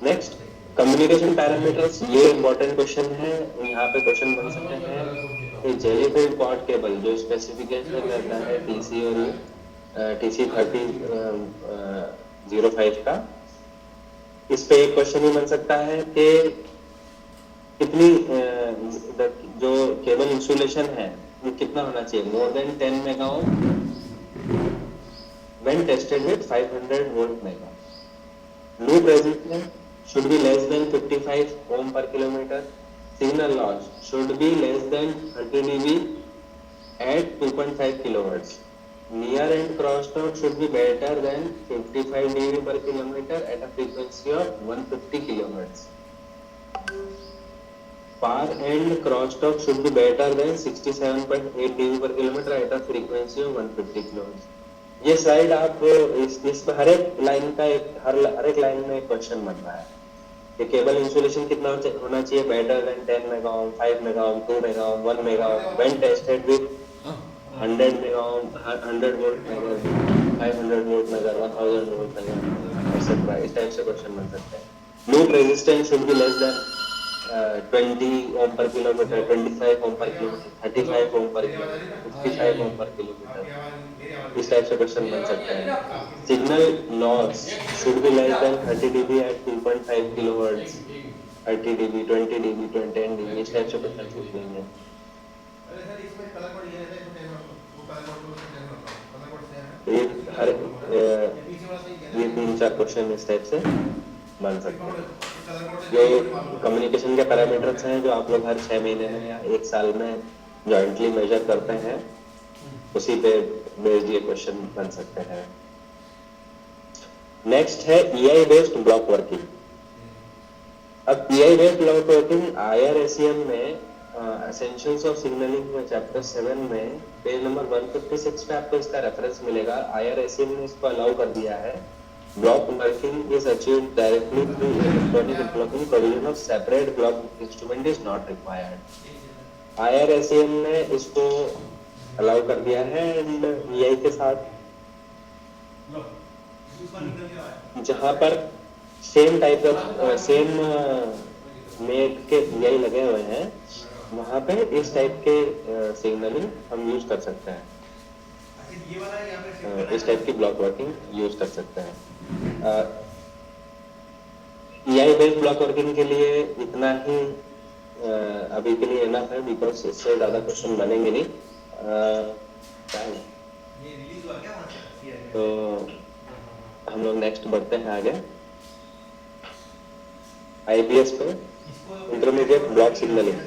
Speaker 1: नेक्स्ट, कम्युनिकेशन पैरामीटर्स, ये इंपॉर्टेंट क्वेश्चन है। यहाँ पे क्वेश्चन बन सकते हैं कि जेलीफिल्ड क्वाड केबल जो स्पेसिफिकेशन रहता है टीसी और टीसी 3005 का, इस पे एक क्वेश्चन ही बन सकता है कि कितनी जो केबल इंसुलेशन है वो कितना होना चाहिए, more than 10 mega ohm when tested with 500 volt mega. Loop resistance should be less than 55 ohm per kilometer. Signal loss should be less than 30 dB at 2.5 kilohertz. Near and cross talk should be better than 55 dB per kilometer at a frequency of 150 kilohertz. far end crosstalk should be better than 67.8 dB per kilometer at a frequency of 150 kHz. ये slide आप इसमें हर एक line का हर एक line में एक question बन रहा है कि केबल इंसुलेशन कितना होना चाहिए better than 10 mega ohm, 5 mega ohm, 2 mega ohm, 1 mega ohm when tested with 100 mega ohm, 100 volt mega, 500 volt mega, 1000 volt mega, etcetera. इस टाइप से क्वेश्चन बन सकते हैं। Loop resistance should be less than 20 ohm per kilometer, 25 ohm per kilometer, 35 ohm per kilometer, 55 ohm per kilometer। इस type से question बन सकते हैं। Signal loss should be less than 30 dB at 2.5 kilohertz, 30 dB, 20 dB, 10 dB। इस type से question पूछ लेंगे। ये 3-4 क्वेश्चन इस टाइप से बन सकते हैं। जो कम्युनिकेशन के पैरामीटर्स हैं जो आप लोग हर 6 महीने में या 1 साल में जॉइंटली मेजर करते हैं, उसी पे बेस्ड ये क्वेश्चन बन सकते हैं। नेक्स्ट है EI बेस्ड ब्लॉक वर्किंग। अब EI based block working IRSEM में एसेंशियल्स ऑफ सिग्नलिंग में चैप्टर 7 में पेज नंबर 156 पे आपको इसका रेफरेंस मिलेगा। IRSEM ने इसको अलाउ कर दिया है। Block working is achieved directly through electronic interlocking. Provision of separate block instrument is not required. IRSEM ने इसको अलाउ कर दिया है एंड EI के साथ जहां पर same type of same made के EI लगे हुए हैं वहां पे इस टाइप के सिग्नलिंग हम यूज कर सकते हैं। इस टाइप की ब्लॉक वर्किंग यूज कर सकते हैं। EI बेस्ड ब्लॉक वर्किंग के लिए इतना ही अभी के लिए इनफ है, बिकॉज इससे ज्यादा क्वेश्चन बनेंगे नहीं। तो हम लोग नेक्स्ट बढ़ते हैं आगे IBS पे, इंटरमीडिएट ब्लॉक सिग्नलिंग।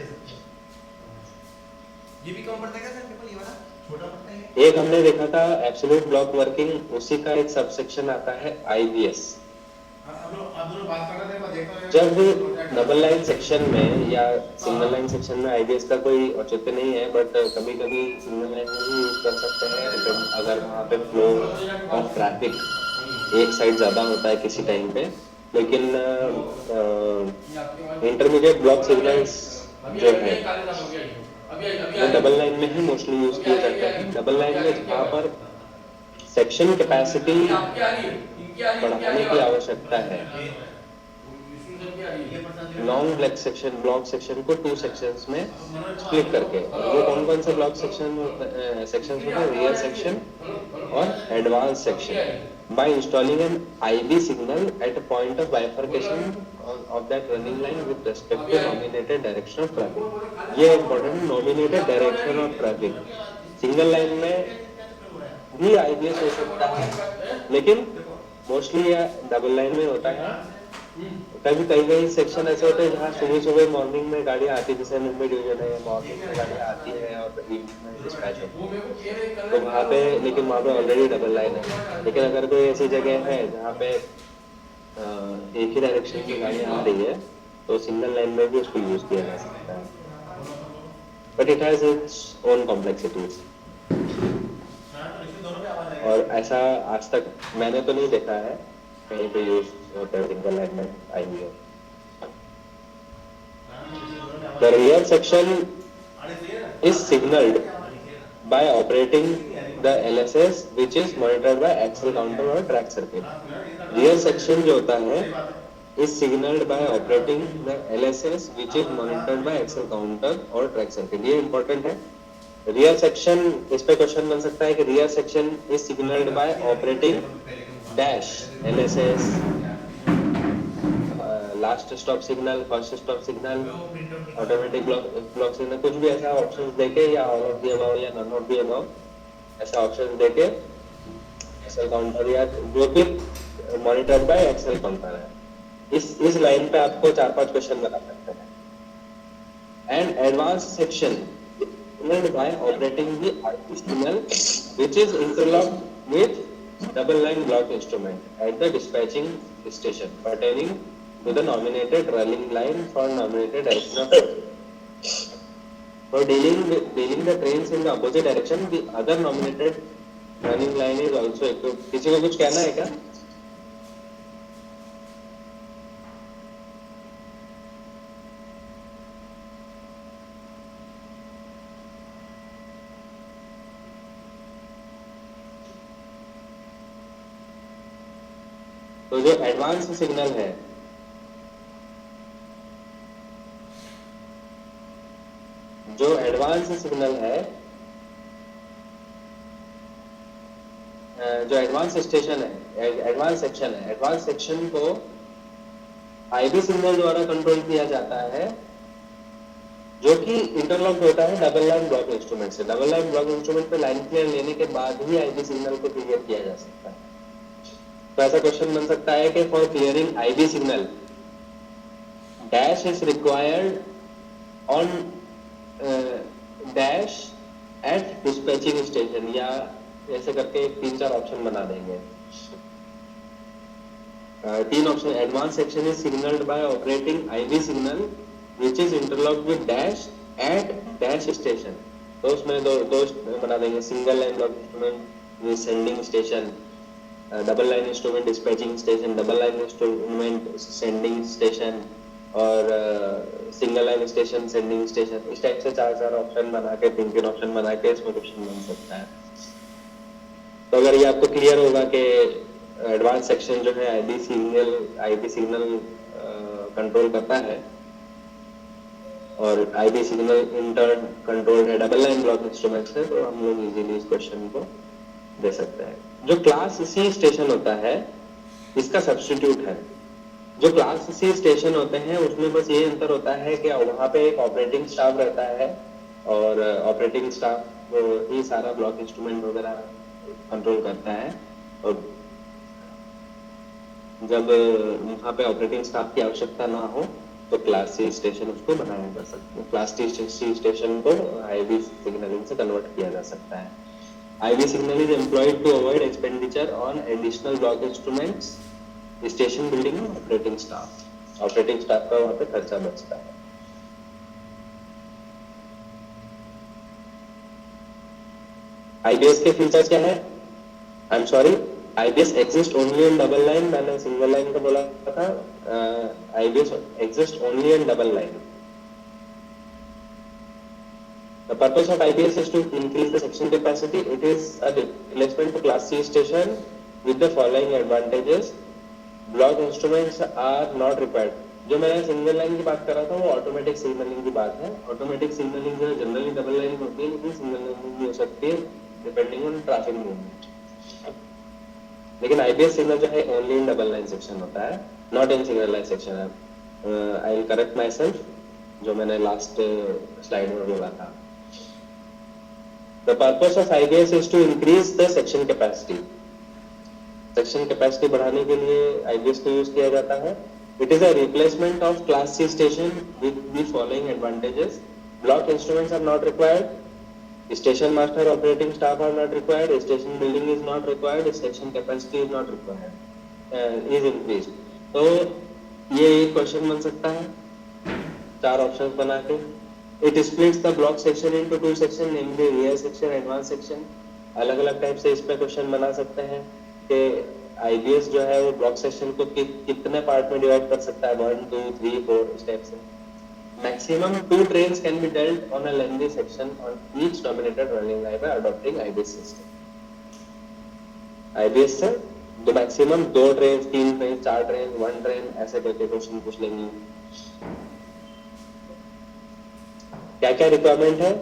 Speaker 4: ये भी कम पड़ता है क्या सर पेपर, ये वाला छोटा पड़ता है?
Speaker 1: एक हमने देखा था एब्सोल्यूट ब्लॉक वर्किंग, उसी का एक सबसेक्शन आता है IBS। जब डबल लाइन सेक्शन में या सिंगल लाइन सेक्शन में IBS का कोई औचित्य नहीं है, बट कभी कभी सिंगल लाइन में भी यूज कर सकते हैं अगर वहाँ पे फ्लो ऑफ ट्रैफिक एक साइड ज्यादा होता है किसी टाइम पे। लेकिन इंटरमीडिएट ब्लॉक सिग्नल्स जो है वो डबल लाइन में ही मोस्टली यूज किए जाते हैं। डबल लाइन में जहाँ पर सेक्शन कैपेसिटी बढ़ाने की आवश्यकता है, लॉन्ग ब्लॉक सेक्शन को 2 सेक्शंस में स्प्लिट करके, वो कौन कौन से ब्लॉक सेक्शंस होते हैं, रियर सेक्शन और advance section, by installing an IB signal at a point of bifurcation of that running line with respect to nominated direction of traffic। ये important है, nominated direction of traffic। Single line में भी IBS हो सकता है, लेकिन mostly double line में होता है। कई सेक्शन ऐसे होते हैं जहाँ सुबह मॉर्निंग में गाड़ियाँ आती है, जैसे मुंबई डिवीजन है, मॉर्निंग में गाड़ियाँ आती है और इवनिंग में डिस्पैच होती है, तो वहाँ पे लेकिन वहाँ पे ऑलरेडी डबल लाइन है। लेकिन अगर कोई ऐसी जगह है जहाँ पे एक ही डायरेक्शन की गाड़ियाँ आ रही है तो सिंगल लाइन में भी उसको यूज किया जा सकता है, but it has its own complexities. और ऐसा आज तक मैंने तो नहीं देखा है कहीं पे यूज होता है सिंगल लाइन में IBS। The rear section is signaled by operating the LSS, which is monitored by axle counter or track circuit। Rear section जो होता है is signaled by operating the LSS, which is monitored by axle counter or track circuit। ये important है। Rear section, इस पे question बन सकता है कि rear section is signaled by operating dash LSS, last stop signal, first stop signal, automatic block signal, कुछ भी ऐसा ऑप्शंस देके या ऑल ऑफ द अबव या नन ऑफ द अबव ऐसा ऑप्शन देके एक्सेल काउंटर या जो भी मॉनिटर बाय एक्सेल काउंटर है। इस लाइन पे आपको 4-5 क्वेश्चन बना सकते हैं। And advance section by operating the RP signal which is interlocked with double line block instrument at the dispatching station pertaining to the nominated rolling line for nominated direction of traffic। For dealing the trains in the opposite direction, the other nominated running line is also equipped. किसी को कुछ कहना है क्या? तो जो advance signal है, जो एडवांस सिग्नल है, जो एडवांस स्टेशन है, एडवांस सेक्शन है, एडवांस सेक्शन को आईबी सिग्नल द्वारा कंट्रोल किया जाता है, जो कि इंटरलॉक होता है डबल लाइन ब्लॉक इंस्ट्रूमेंट से। डबल लाइन ब्लॉक इंस्ट्रूमेंट पे लाइन क्लियर लेने के बाद ही आईबी सिग्नल को क्लियर किया जा सकता है। तो ऐसा क्वेश्चन बन सकता है कि for clearing IB signal dash is required on dash at dispatching station, या ऐसे करके 3-4 ऑप्शन बना देंगे। 3 option. Advance section is signalled by operating IB signal which is interlocked with dash at dash station. तो उसमें दो बना देंगे, single line block instrument sending station, double line instrument dispatching station, double line instrument sending station, और single line station sending station. इस type से 4-4 option बना के 3-3 ऑप्शन बना के इसमें क्वेश्चन बन सकता है। तो अगर ये आपको क्लियर होगा कि एडवांस सेक्शन जो है आईबी सिग्नल कंट्रोल करता है, और IB signal in turn controlled है डबल लाइन ब्लॉक इंस्ट्रूमेंट से, तो हम लोग इजीली इस क्वेश्चन को दे सकते हैं। जो क्लास सी स्टेशन होता है इसका सब्स्टिट्यूट है। जो क्लास सी स्टेशन होते हैं उसमें बस ये अंतर होता है कि वहां पे एक ऑपरेटिंग स्टाफ रहता है, और ऑपरेटिंग स्टाफ ही सारा ब्लॉक इंस्ट्रूमेंट वगैरह कंट्रोल करता है। और जब वहां पे ऑपरेटिंग स्टाफ की आवश्यकता ना हो तो क्लास सी स्टेशन उसको बनाया जा सकता है। क्लास सी स्टेशन को आईबी सिग्नलिंग से कन्वर्ट किया जा सकता है। IB signal is employed to avoid expenditure on additional block instruments, station building और ऑपरेटिंग स्टाफ। ऑपरेटिंग स्टाफ का वहां पे खर्चा बचता है। आईबीएस के फीचर्स क्या है? I am sorry, IBS exists only in double line। मैंने सिंगल लाइन का बोला था, IBS exists only in double line। The purpose of IBS is to increase the section capacity. It is a replacement to class C station with the following advantages: block instruments are not required। जो मैंने single line की बात कर रहा था वो automatic signalling की बात है। ऑटोमेटिक सिग्नलिंग जो है जनरली डबल लाइन होती है, लेकिन सिंगल लाइन भी हो सकती है डिपेंडिंग ऑन ट्रैफिक मूवमेंट। लेकिन आईबीएस सिग्नल जो है only in double line section होता है, not in single line section. I will correct myself, जो मैंने लास्ट स्लाइड में बोला था। The purpose of IBS is to increase the section capacity. Section capacity बढ़ाने के लिए आईबीएस को यूज किया जाता है। It is a replacement of class C station with the following advantages: block instruments are not required, station master operating staff are not required, station building is not required, section capacity is not required, is increased। तो ये एक question बन सकता है 4 options बना के। It splits the block section into 2 section, namely rear section, advance section. अलग अलग टाइप से इस पे क्वेश्चन बना सकते हैं कि आईबीएस जो है वो ब्लॉक सेक्शन को कितने पार्ट में डिवाइड कर सकता है, 1 2 3 4 इस टाइप से। Maximum 2 trains can be dealt on a lengthy section on each nominated running line by adopting IBS system। IBS से तो maximum 2 train, 3 train, 4 train, 1 train ऐसे करके क्वेश्चन पूछ लेंगे। क्या क्या रिक्वायरमेंट है?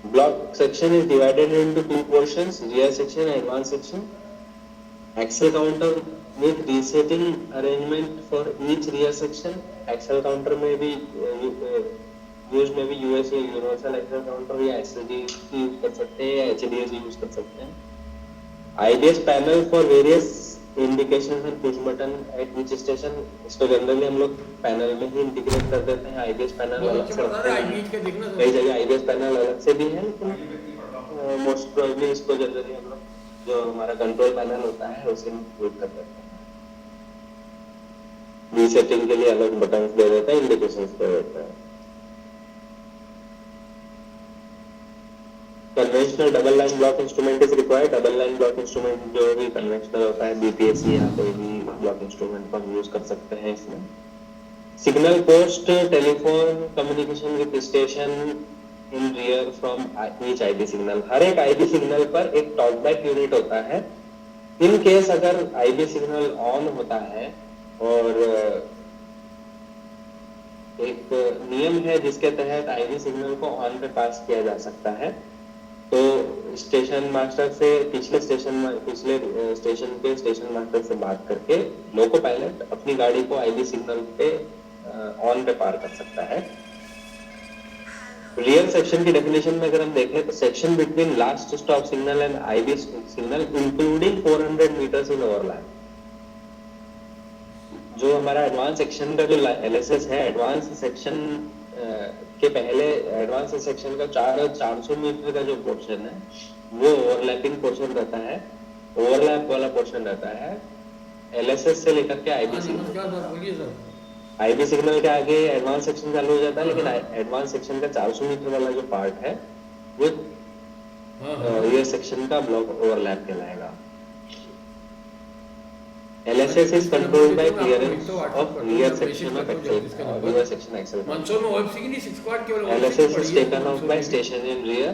Speaker 1: Block section is divided into 2 portions, rear section, advance section. Axle counter with resetting arrangement for each rear section। Axle counter में भी यूज में भी यूएस या यूनिवर्सल एक्सेल काउंटर या एसएसडी यूज कर सकते हैं या एचडीएस यूज कर सकते हैं। IBS panel for various indications and push button at each station. इसको जनरली हम लोग पैनल में ही इंटीग्रेट कर देते हैं। आईबीएस पैनल अलग से होता है, कई जगह आईबीएस पैनल अलग से भी है, लेकिन मोस्ट प्रोबेबली इसको जनरली हम लोग जो हमारा कंट्रोल पैनल होता है उसे इंक्लूड कर देते हैं। रीसेटिंग के लिए अलग बटन दे देता है, इंडिकेशंस दे देता है। Conventional double line block instrument is required. Double line block instrument जो भी कन्वेंशनल होता है, बीपीएससी या कोई भी ब्लॉक इंस्ट्रूमेंट को हम यूज कर सकते हैं इसमें। Signal post telephone communication with station in rear from each IB signal. हर एक आईबी सिग्नल पर एक टॉकबैक यूनिट होता है। इन केस अगर आईबी सिग्नल ऑन होता है, और एक नियम है जिसके तहत आईबी सिग्नल को ऑन पे पास किया जा सकता है, तो स्टेशन मास्टर से पिछले स्टेशन के स्टेशन मास्टर से बात करके लोको पायलट अपनी गाड़ी को आईबी सिग्नल पे ऑन पे पार कर सकता है। रियल सेक्शन की डेफिनेशन में अगर हम देखें तो section between last stop signal and IB signal including 400 metres in overlap. जो हमारा एडवांस सेक्शन का जो एलएसएस है, एडवांस सेक्शन के पहले एडवांस सेक्शन का 400 मीटर का जो पोर्शन है वो ओवरलैपिंग पोर्शन रहता है, ओवरलैप वाला पोर्शन रहता है एलएसएस से लेकर के आईबी सिग्नल। आईबी सिग्नल के आगे एडवांस सेक्शन चालू हो जाता है, लेकिन एडवांस सेक्शन का 400 मीटर वाला जो पार्ट है वो रियर सेक्शन का ब्लॉक ओवरलैप कहलाएगा। LSS is controlled by clearance of rear section of axle or rear section axle. LSS is taken off by station in rear.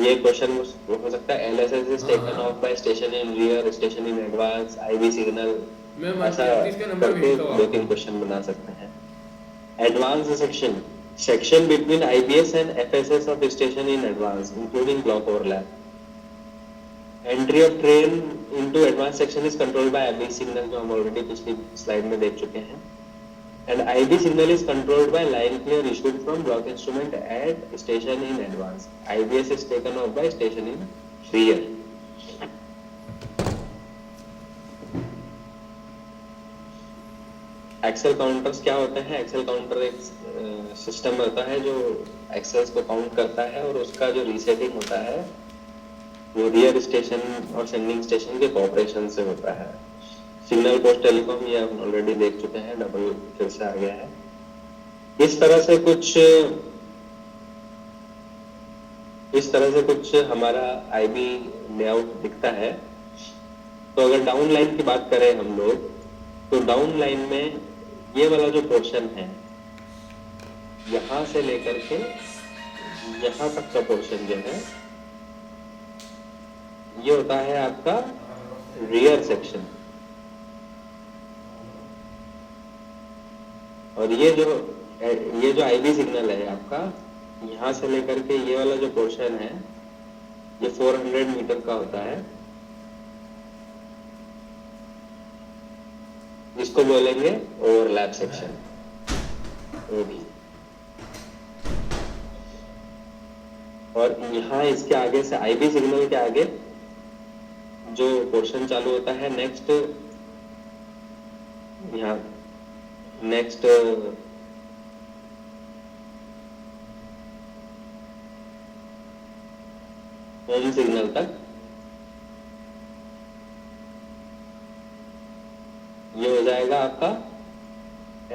Speaker 1: ये क्वेश्चन हो सकता है। LSS is taken off by station in rear, station in advance, IB signal, ऐसा करके 2-3 question बना सकते हैं। Advance section, section between IBS and FSS of station in advance, including block overlap. Entry of train into advanced section is controlled by IB signal, जो हम already पिछली slide में देख चुके हैं। And IB signal is controlled by line clear issued from block instrument at station in advance. IBS is taken off by station in rear. Axle counters क्या होते हैं? एक्सेल काउंटर एक सिस्टम होता है जो एक्सेल्स को काउंट करता है, और उसका जो रीसेटिंग होता है वो रियर स्टेशन और सेंडिंग स्टेशन के कोऑपरेशन से होता है। सिग्नल पोस्ट टेलीकॉम ये हम ऑलरेडी देख चुके हैं, डबल फिर से आ गया है। इस तरह से कुछ हमारा आईबी लेआउट दिखता है। तो अगर डाउन लाइन की बात करें हम लोग, तो डाउन लाइन में ये वाला जो पोर्शन है, यहां से लेकर के यहां तक का पोर्शन जो है ये होता है आपका रियर सेक्शन। और ये जो आईबी सिग्नल है आपका, यहां से लेकर के ये वाला जो पोर्शन है ये 400 मीटर का होता है, इसको बोलेंगे ओवरलैप सेक्शन, ओबी। और यहाँ इसके आगे से आईबी सिग्नल के आगे जो पोर्शन चालू होता है नेक्स्ट, यहाँ नेक्स्ट होम सिग्नल तक, ये हो जाएगा आपका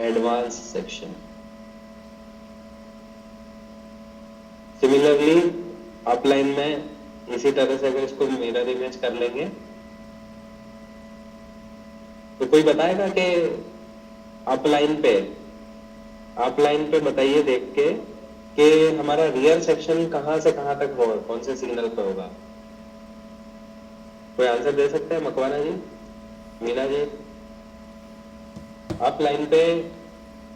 Speaker 1: एडवांस सेक्शन। सिमिलरली अपलाइन में इसी तरह से अगर इसको मिरर इमेज कर लेंगे तो कोई बताएगा कि अपलाइन पे बताइए देख के कि हमारा रियर सेक्शन कहां से कहां तक होगा, कौन से सिग्नल पे होगा? कोई आंसर दे सकते हैं? मकवाना जी, मीना जी। अपलाइन पे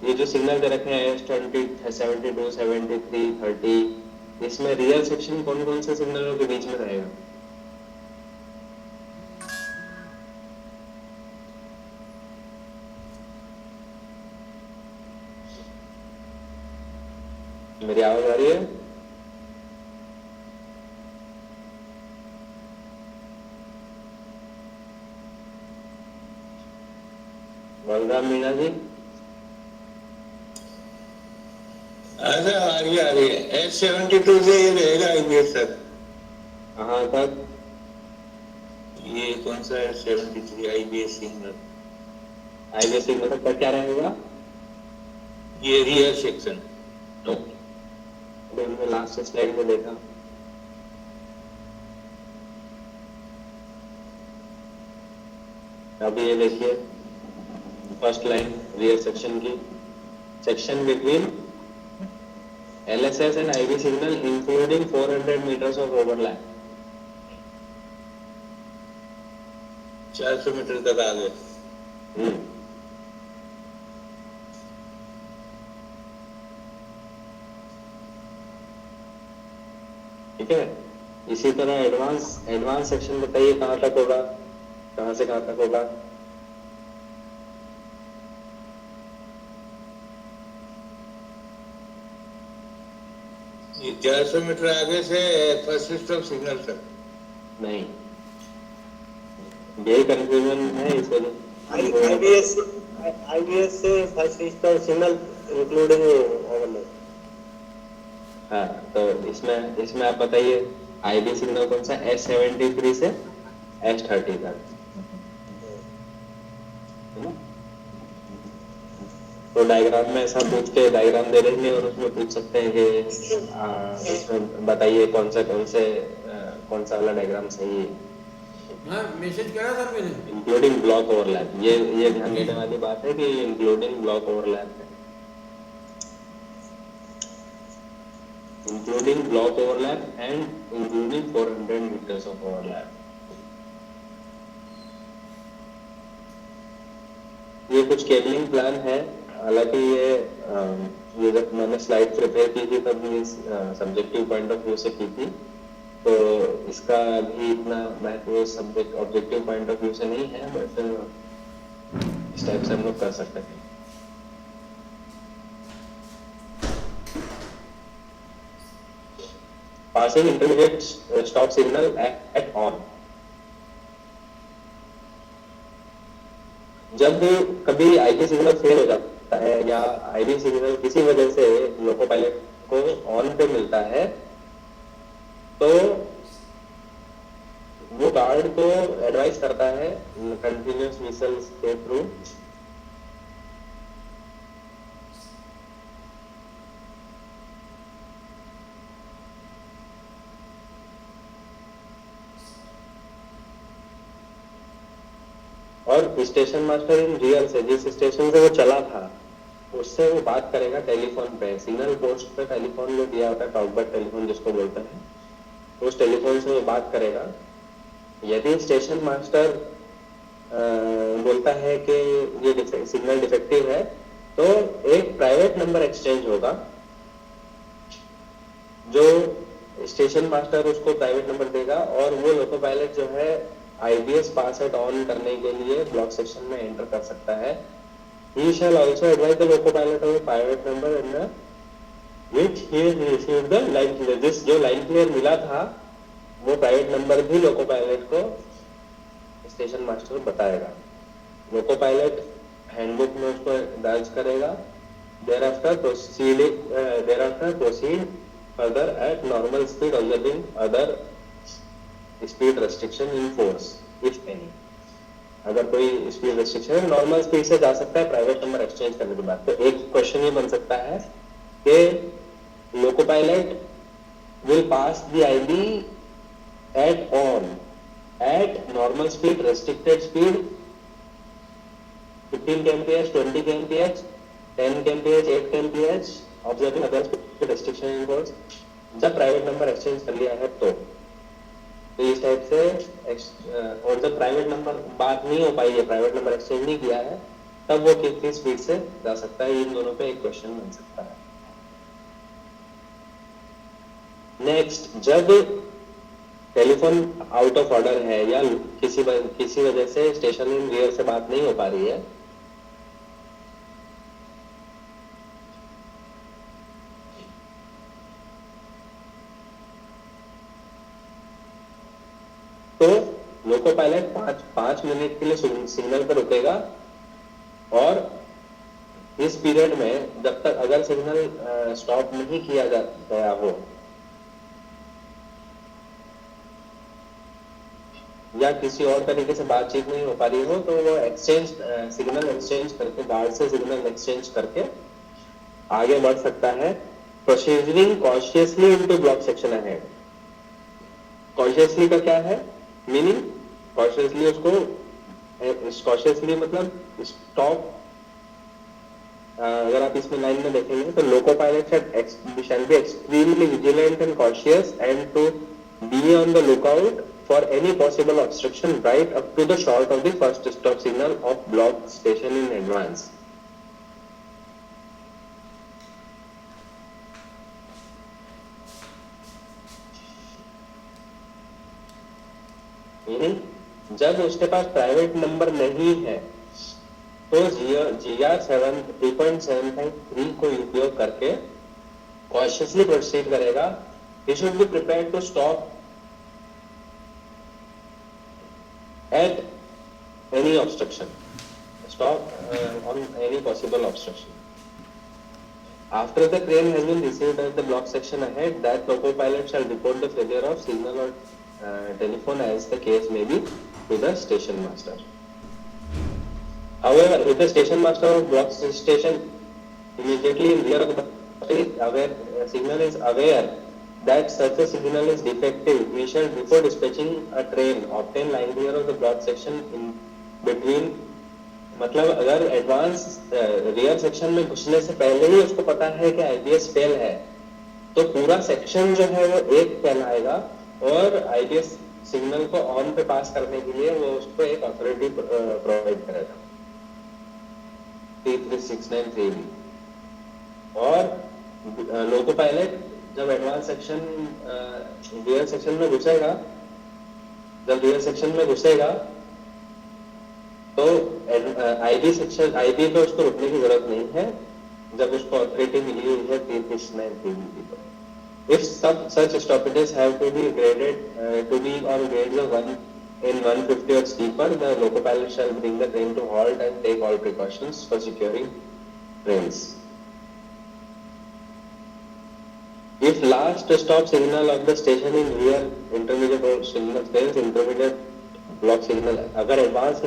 Speaker 1: ये जो सिग्नल दे रखे हैं S20, 72, 73, 30, इसमें रियल सेक्शन कौन कौन से सिग्नलों के बीच में रहेगा? मेरी आवाज आ रही है? बलराम, मीना जी?
Speaker 5: अच्छा, आ रही है। S72 से ये रहेगा आईबीएस तक।
Speaker 1: कहाँ तक?
Speaker 5: ये कौन सा है? 73 आईबीएस सिग्नल।
Speaker 1: आईबीएस सिग्नल तक क्या रहेगा?
Speaker 5: ये रियर सेक्शन।
Speaker 1: हमने लास्ट स्लाइड में देखा अब ये देखिए फर्स्ट लाइन रियर सेक्शन की, section between LSS and IB signal including 400 meters of overlap.
Speaker 5: 400 metre तक आगे।
Speaker 1: ठीक है, इसी तरह एडवांस सेक्शन बताइए कहाँ तक होगा, कहाँ से कहाँ तक होगा।
Speaker 5: ये 400 मीटर आगे से फर्स्ट स्टॉप सिग्नल तक।
Speaker 1: नहीं, यही कंफ्यूजन है इस वजह।
Speaker 2: IBS से first stop signal including overlap.
Speaker 1: हाँ, तो इसमें आप बताइए IB सिग्नल कौन सा, S73 से S30 तक, है ना? तो डायग्राम में ऐसा पूछ के डायग्राम दे देंगे और उसमें पूछ सकते हैं कि इसमें बताइए कौन सा वाला डायग्राम सही है।
Speaker 3: हाँ, मैसेज करा सर मैंने।
Speaker 1: इंक्लूडिंग ब्लॉक ओवरलैप, ये ध्यान देने वाली बात है कि इंक्लूडिंग ब्लॉक ओवरलैप है, including block overlap and including 400 meters of overlap। ये कुछ केबलिंग प्लान है, हालांकि ये जब मैंने स्लाइड प्रिपेयर की थी तब ये सब्जेक्टिव पॉइंट ऑफ व्यू से की थी, तो इसका भी इतना महत्व subject objective point of view से नहीं है, बट इस टाइप से हम लोग कर सकते हैं। Passing intermediate stop signal eight on, जब कभी IB सिग्नल फेल हो जाता है या IB सिग्नल किसी वजह से लोको पायलट को ऑन पे मिलता है, तो वो गार्ड को एडवाइस करता है कंटिन्यूअस मिसल्स के थ्रू और स्टेशन मास्टर इन रियल से जिस स्टेशन से वो चला था उससे वो बात करेगा टेलीफोन पे, सिग्नल पोस्ट पे टेलीफोन जो दिया होता है, टॉकबैक टेलीफोन जिसको बोलते हैं, उस टेलीफोन से वो बात करेगा। यदि स्टेशन मास्टर बोलता है कि ये सिग्नल डिफेक्टिव है, तो एक प्राइवेट नंबर एक्सचेंज होगा, जो स्टेशन मास्टर उसको प्राइवेट नंबर देगा और वो लोको पायलट जो है IBS पास एट ऑन करने के लिए ब्लॉक सेक्शन में एंटर कर सकता है। He shall also advise the loco pilot of a private number and which he received the line clear। जिस जो लाइन क्लियर मिला था वो प्राइवेट नंबर भी लोको पायलट को स्टेशन मास्टर बताएगा। लोको पायलट हैंडबुक में उसको दर्ज करेगा। thereafter proceed further at normal speed observing other speed restriction in force if any. अगर कोई स्पीड रेस्ट्रिक्शन है नॉर्मल स्पीड से जा सकता है प्राइवेट नंबर एक्सचेंज करने के बाद। तो एक क्वेश्चन ये बन सकता है कि loco pilot will pass the IB at on at normal speed, restricted speed 15 kmph, 20 kmph, 10 kmph, 8 kmph observing other speed restriction in force. जब प्राइवेट नंबर एक्सचेंज कर लिया है तो इस टाइप से और जब प्राइवेट नंबर बात नहीं हो पाई है, प्राइवेट नंबर एक्सचेंज नहीं किया है, तब वो कितनी स्पीड से जा सकता है, इन दोनों पे एक क्वेश्चन बन सकता है। नेक्स्ट, जब टेलीफोन आउट ऑफ ऑर्डर है या किसी वजह से स्टेशन इन रियर से बात नहीं हो पा रही है, तो लोको पायलट 5 मिनट के लिए सिग्नल पर रुकेगा और इस पीरियड में जब तक अगर सिग्नल स्टॉप नहीं किया गया हो या किसी और तरीके से बातचीत नहीं हो पा रही हो, तो वो सिग्नल एक्सचेंज करके, गार्ड से सिग्नल एक्सचेंज करके आगे बढ़ सकता है। Proceeding cautiously into block section ahead. Cautiously का क्या है मीनिंग? कॉशियसली उसको कॉशियसली मतलब स्टॉप, अगर आप इसमें लाइन में देखेंगे तो loco pilot shall be extremely vigilant and cautious and to be on the lookout for any possible obstruction right up to the short of the first stop signal of block station in advance. जब उसके पास private number नहीं है तो GR 3.753 को उपयोग करके cautiously proceed करेगा. He should be prepared to stop at any obstruction, stop on any possible obstruction. After the crane has been received at the block section ahead, that loco pilot shall report the failure of signal or telephone as the case may be to the station master. However, if the station master of block station immediately in rear of the signal is aware that such a signal is defective, we shall before dispatching a train obtain line clear of the block section in between. मतलब अगर advance rear section में घुसने से पहले ही उसको पता है कि आईबीएस फेल है तो पूरा सेक्शन जो है वो एक कहलाएगा और आईबीएस सिग्नल को ऑन पे पास करने के लिए वो उसको एक अथॉरिटी प्रोवाइड करेगा 33693B. और लोको पायलट जब एडवांस सेक्शन रियर सेक्शन में घुसेगा, जब रियर सेक्शन में घुसेगा तो आईबी सेक्शन आईबी पे उसको रुकने की जरूरत नहीं है जब उसको अथॉरिटी मिली हुई है 339 पर. If such stoppages have to be graded to be on grades of 1 in 150 or steeper, the loco pilot shall bring the train to halt and take all precautions for securing trains. If last stop signal of the station in rear intermediate signal fails, intermediate block signal, अगर advance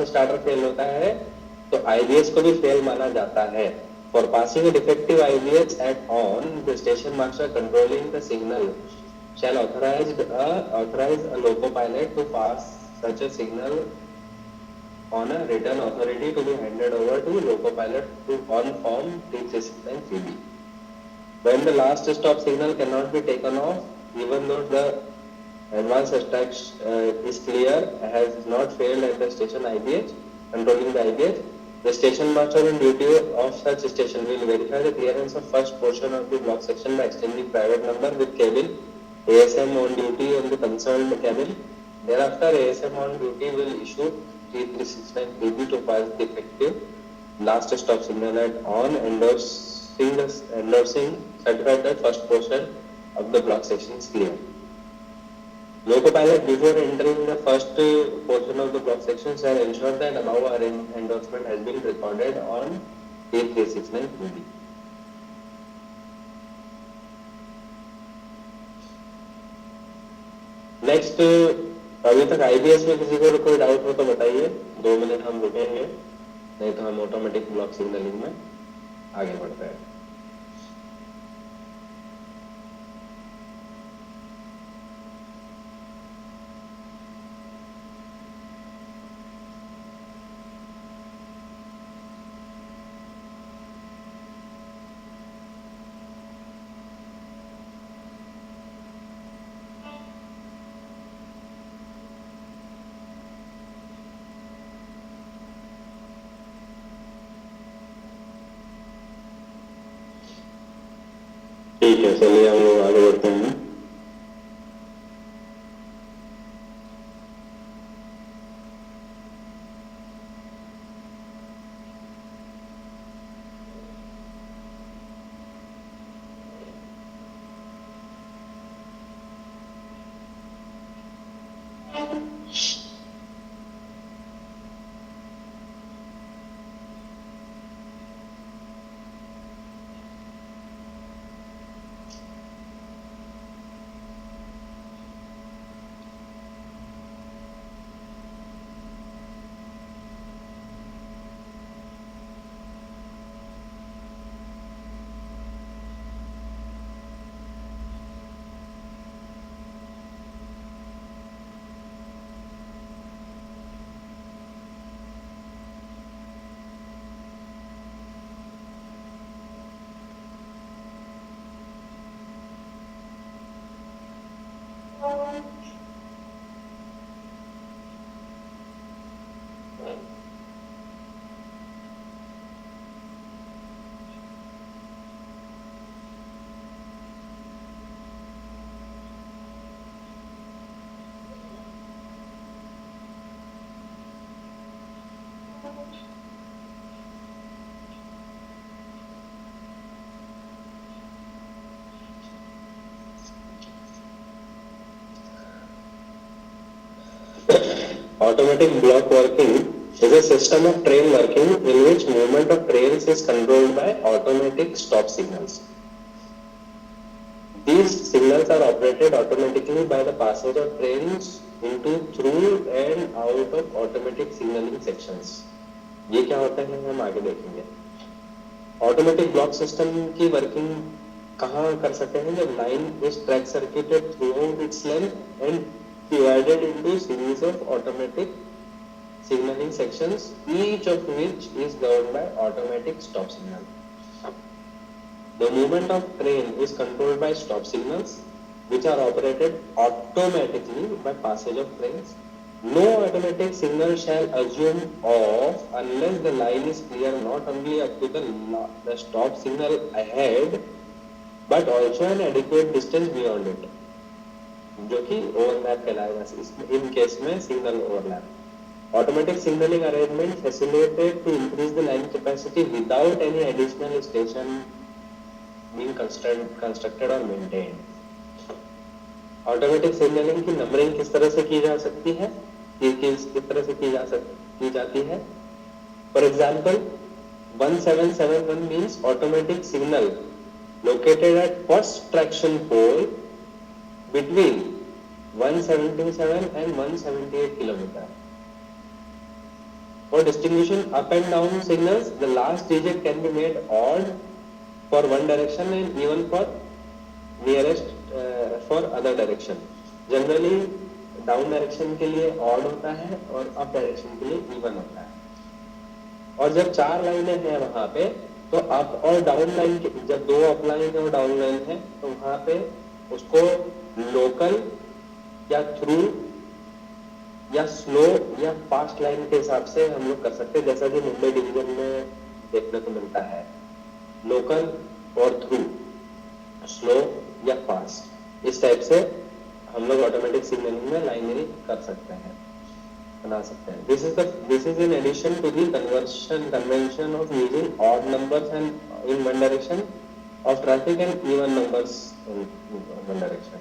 Speaker 1: starter fail होता है तो IBS को भी fail माना जाता है. For passing a defective IBS at on, the station master controlling the signal shall authorise a loco pilot to pass such a signal on a written authority to be handed over to loco pilot to on form 369CB. When the last stop signal cannot be taken off, even though the advance attack is clear, has not failed at the station IBH, controlling the IBH, the station master on duty of such station will verify the clearance of first portion of the block section by exchanging private number with cabin ASM on duty on the concerned cabin. Thereafter, ASM on duty will issue 3369 to pass the effective last stop signal at on, endorsing certified that first portion of the block section is clear. Loco pilot before entering the first portion of the block section shall ensure that above endorsement has been recorded on 369 next. अभी तक IBS में किसी को कोई doubt हो तो बताइए, 2 minute हम रुकेंगे, नहीं तो हम ऑटोमेटिक ब्लॉक सिग्नलिंग में आगे बढ़ते हैं. ठीक है, चलिए हम लोग आगे बढ़ते हैं. Automatic block working is a system of train working in which movement of trains is controlled by automatic stop signals. These signals are operated automatically by the passage of trains into, through and out of automatic signaling sections. ये क्या होता है हम आगे देखेंगे. Automatic block system की working कहाँ कर सकते हैं जब line is track circuited throughout its length and divided into series of automatic signaling sections, each of which is governed by automatic stop signal. The movement of train is controlled by stop signals, which are operated automatically by passage of trains. No automatic signal shall assume off unless the line is clear not only up to the stop signal ahead, but also an adequate distance beyond it, जो कि overlap कहलाएगा. In case में signal overlap. Automatic signaling arrangement facilitated to increase the line capacity without any additional station being constructed or maintained. Automatic signaling की numbering किस तरह से की जा सकती है, किस तरह से की जाती है. For example, 1771 means automatic signal located at first traction pole between 177 and 178 kilometer. For distinguishing up and down signals, the last digit can be made odd for one direction and even for nearest for other direction. Generally down direction के लिए odd होता है और up direction के लिए even होता है. और जब चार लाइनें हैं वहाँ पे तो अप और डाउन लाइन के, जब दो अप लाइन और डाउन लाइन है तो वहाँ पे उसको लोकल या थ्रू या स्लो या फास्ट लाइन के हिसाब से हम लोग कर सकते हैं, जैसा कि मुंबई डिवीजन में देखने को मिलता है. लोकल और थ्रू, स्लो या फास्ट, इस टाइप से हम लोग ऑटोमेटिक सिग्नलिंग में लाइनरी कर सकते हैं, बना सकते हैं. This is in addition to the convention of using odd numbers and in one direction of traffic and even numbers in one direction.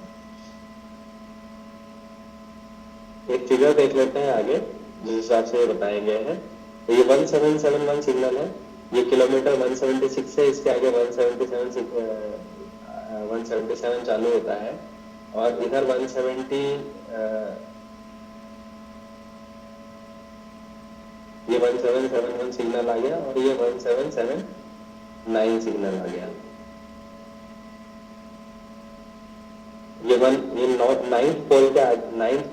Speaker 1: एक फिगर देख लेते हैं आगे जिस हिसाब से बताए गए हैं. तो ये 1771 सिग्नल है, ये किलोमीटर 176 है, इसके आगे 177 चालू होता है और इधर 170 ये 1771 सिग्नल आ गया और ये 1779 सिग्नल आ गया. ये नाइन्थ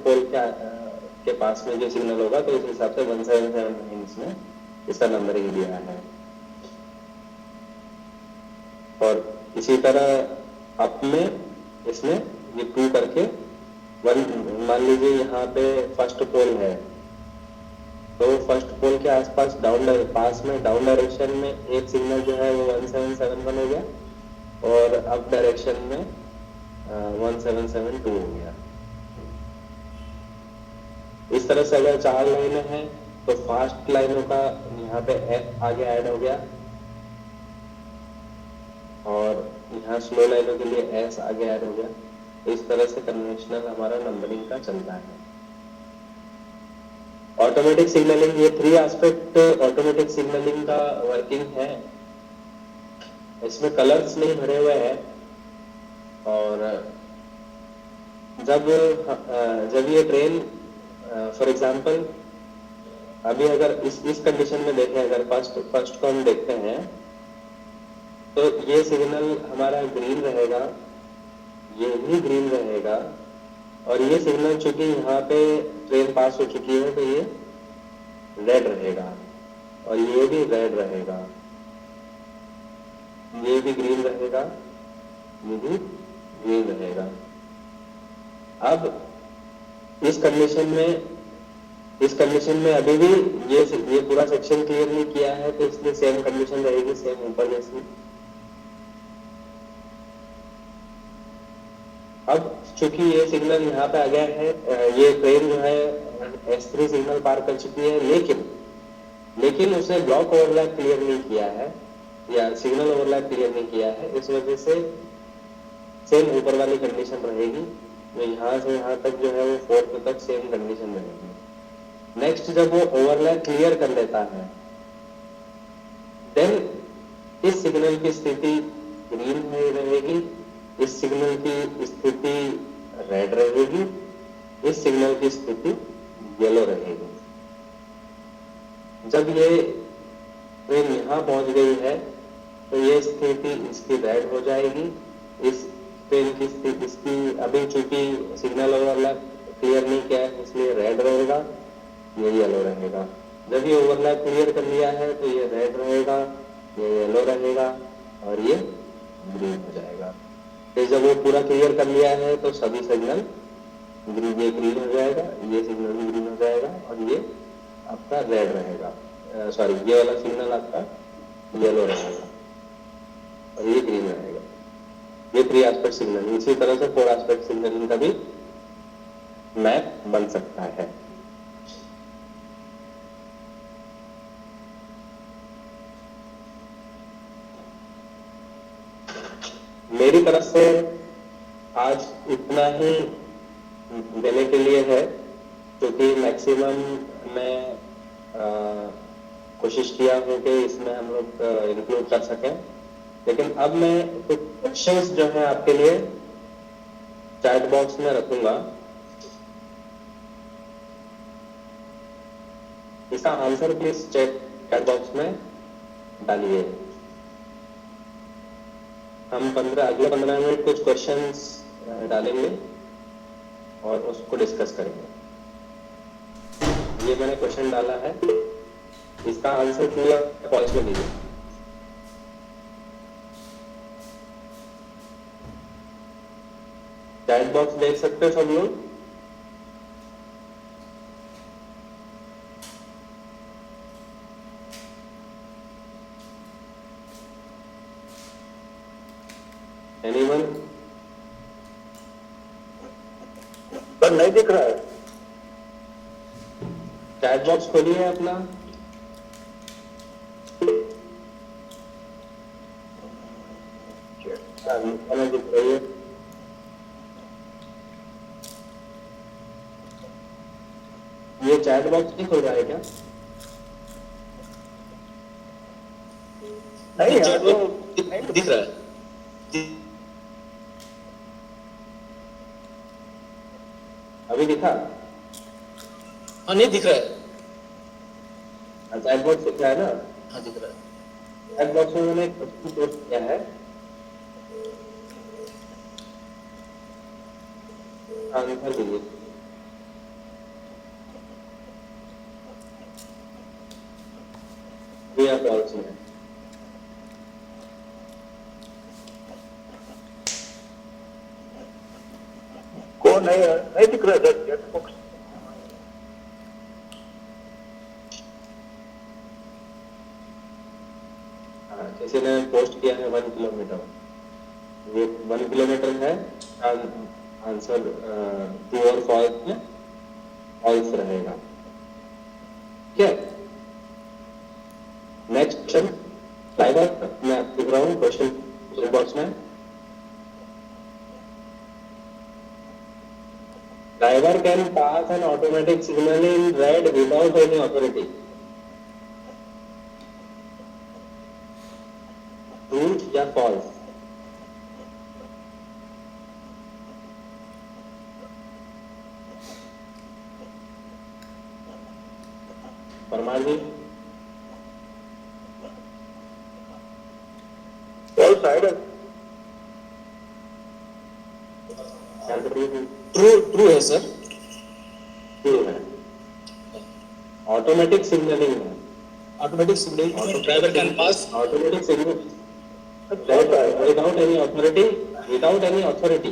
Speaker 1: पोल के पास में जो सिग्नल होगा तो इस हिसाब से 1779 इसमें इसका नंबरिंग दिया है. और इसी तरह अप में इसमें ये 2 करके 1, मान लीजिए यहाँ पे फर्स्ट पोल है तो फर्स्ट पोल के आसपास पास में डाउन डायरेक्शन में एक सिग्नल जो है वो 1771 हो गया और अप डायरेक्शन में 1772 हो गया. इस तरह से अगर 4 लाइनें हैं तो फास्ट लाइनों का यहाँ पे F आगे ऐड हो गया और यहाँ स्लो लाइनों के लिए S आगे ऐड हो गया. इस तरह से कन्वेंशनल हमारा नंबरिंग का चलता है. ऑटोमेटिक सिग्नलिंग, ये 3 एस्पेक्ट ऑटोमेटिक सिग्नलिंग का वर्किंग है. इसमें कलर्स नहीं भरे हुए हैं और जब ये ट्रेन फॉर एग्जांपल अभी अगर इस कंडीशन में देखें, अगर फर्स्ट को हम देखते हैं तो ये सिग्नल हमारा ग्रीन रहेगा, ये भी ग्रीन रहेगा और ये सिग्नल चूंकि यहाँ पे ट्रेन पास हो चुकी है तो ये रेड रहेगा और ये भी रेड रहेगा, ये भी ग्रीन रहेगा, ये भी ग्रीन रहेगा. अब इस कंडीशन में अभी भी ये पूरा सेक्शन क्लियर नहीं किया है, तो इसलिए सेम कंडीशन रहेगी, सेम ऊपर जैसी। अब चूंकि ये सिग्नल यहाँ पे आ गया है, ये ट्रेन जो है S3 सिग्नल पार कर चुकी है, लेकिन उसने ब्लॉक ओवरलैप क्लियर नहीं किया है या सिग्नल ओवरलैप क्लियर नहीं किया है, इस वजह से सेम ऊपर वाली कंडीशन रहेगी। तो यहाँ से यहाँ तक जो है वो 4th तक सेम कंडीशन रहेगी। नेक्स्ट जब वो ओवरलैप क्लियर कर लेता है, देन इस सिग्नल की स्थिति ग्रीन रहेगी, इस सिग्नल की स्थिति रेड रहेगी, इस सिग्नल की स्थिति येलो रहेगी। जब ये ट्रेन यहाँ पहुंच गई है तो ये स्थिति इसकी रेड हो जाएगी, इस ट्रेन की स्थिति इसकी अभी चूंकि सिग्नल ओवरलैप क्लियर नहीं किया है इसलिए रेड रहेगा, ये येलो रहेगा। जब ये ओवरलैप क्लियर कर लिया है तो ये रेड रहेगा, ये येलो रहेगा और ये ग्रीन हो जाएगा। फिर जब वो पूरा क्लियर कर लिया है तो सभी सिग्नल ग्रीन, ये ग्रीन हो जाएगा, ये सिग्नल भी ग्रीन हो जाएगा और ये आपका रेड रहेगा, सॉरी ये वाला सिग्नल आपका येलो रहेगा और ये ग्रीन रहेगा। ये 3 एस्पेक्ट सिग्नल, इसी तरह से 4 एस्पेक्ट सिग्नलिंग का भी मैप बन सकता है। मेरी तरफ से आज इतना ही देने के लिए है, क्योंकि मैक्सिमम मैं कोशिश किया हूं कि इसमें हम लोग इंक्लूड कर सकें। लेकिन अब मैं कुछ क्वेश्चंस जो है आपके लिए चैट बॉक्स में रखूंगा, इसका आंसर प्लीज चैट बॉक्स में डालिए। हम अगले 15 मिनट कुछ क्वेश्चंस डालेंगे और उसको डिस्कस करेंगे। ये मैंने क्वेश्चन डाला है, इसका आंसर पूरा पॉइंट्स में दीजिए। चैट बॉक्स देख सकते हो सब लोग? एनीवन?
Speaker 2: पर नहीं दिख रहा है।
Speaker 1: चैट बॉक्स खोलिए अपना। दिख रही है? ये चैट बॉक्स नहीं खुल रहा है क्या?
Speaker 2: नहीं यार, तो
Speaker 5: दिख रहा है।
Speaker 1: अभी दिखा?
Speaker 5: हाँ नहीं दिख रहा है।
Speaker 1: चैट बॉक्स दिख रहा है ना?
Speaker 5: हाँ दिख रहा है।
Speaker 1: चैट बॉक्स में मैंने एक क्वेश्चन पोस्ट किया है, आंसर दीजिए। ये आप ऑल्सो है।
Speaker 2: कौन है यार? नहीं दिख रहा है चैट बॉक्स।
Speaker 1: किसी ने पोस्ट किया है 1 किलोमीटर, ये 1 किलोमीटर है। आंसर ट्रू और फॉल्स में फॉल्स रहेगा। ठीक है, नेक्स्ट क्वेश्चन ड्राइवर, मैं लिख रहा हूँ क्वेश्चन बॉक्स में। Driver can pass N automatic signal in red without any authority. True या फॉल्स? परमार जी?
Speaker 2: ऑल साइड
Speaker 5: ट्रू है सर।
Speaker 1: ट्रू है। ऑटोमेटिक सिग्नलिंग है।
Speaker 5: Automatic signalling driver can pass
Speaker 1: automatic signal without any authority,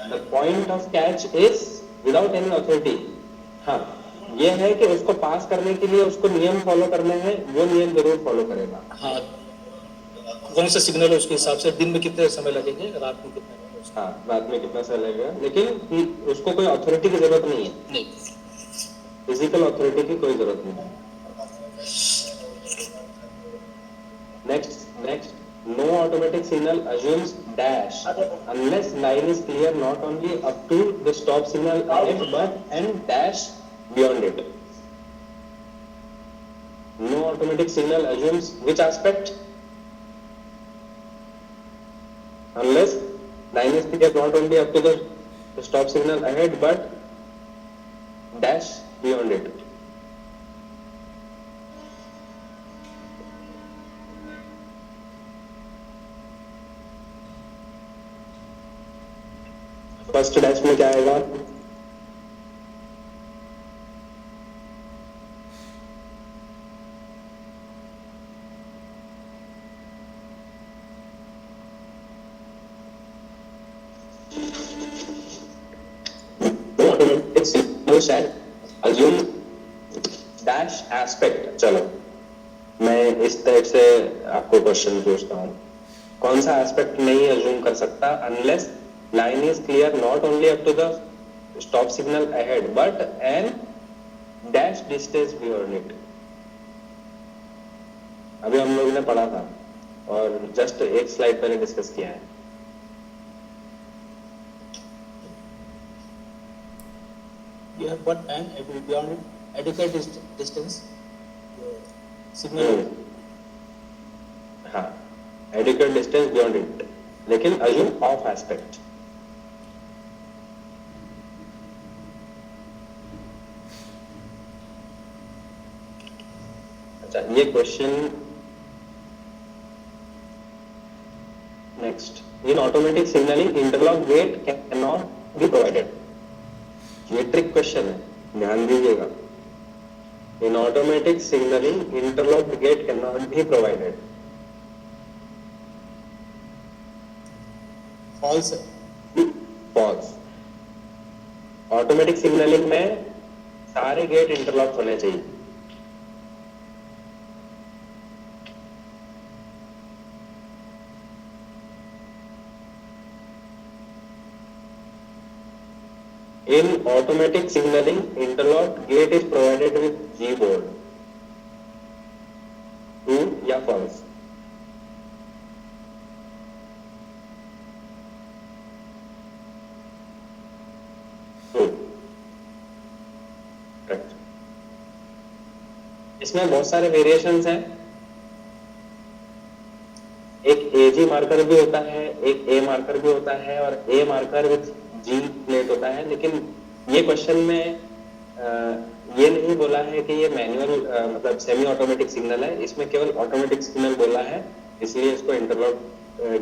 Speaker 1: the point of catch is without any authority. हाँ, ये है कि उसको पास करने के लिए उसको नियम फॉलो करने हैं, वो नियम जरूर फॉलो करेगा।
Speaker 6: हाँ, कौन सा सिग्नल है उसके हिसाब से दिन में कितने समय लगेंगे, रात में कितने समय।
Speaker 1: हाँ, रात में कितना समय लगेगा, लेकिन उसको कोई अथॉरिटी की जरूरत नहीं है,
Speaker 6: नहीं,
Speaker 1: फिजिकल अथॉरिटी की कोई जरूरत नहीं है। Next, no automatic signal assumes dash unless line is clear not only up to the stop signal ahead but and dash beyond it. No automatic signal assumes which aspect? Unless line is clear not only up to the stop signal ahead but dash beyond it. First dash में क्या आएगा? Dash aspect. चलो मैं इस type से आपको question पूछता हूँ, कौन सा एस्पेक्ट नहीं अज्यूम कर सकता? Unless line is clear not only up to the stop signal ahead but and dash distance beyond it. अभी हम लोगों ने पढ़ा था और जस्ट एक स्लाइड पहले डिस्कस किया है।
Speaker 6: You have what and beyond it adequate distance signal.
Speaker 1: हाँ, adequate distance beyond it, लेकिन assume off aspect। ये क्वेश्चन। Next, in automatic signalling interlock gate can not be provided. ये ट्रिक क्वेश्चन है, ध्यान दीजिएगा। In automatic signalling interlock gate can not be provided.
Speaker 6: False.
Speaker 1: False. Automatic signalling में सारे gate interlock होने चाहिए। In automatic signaling, interlocked gate is provided with G board. True या false? True. Correct. इसमें बहुत सारे वेरिएशंस हैं। एक एजी मार्कर भी होता है, एक ए मार्कर भी होता है और ए मार्कर विथ जी प्लेट होता है। लेकिन ये क्वेश्चन में ये नहीं बोला है कि ये मैनुअल मतलब सेमी ऑटोमेटिक सिग्नल है, इसमें केवल ऑटोमेटिक सिग्नल बोला है, इसलिए इसको इंटरलॉक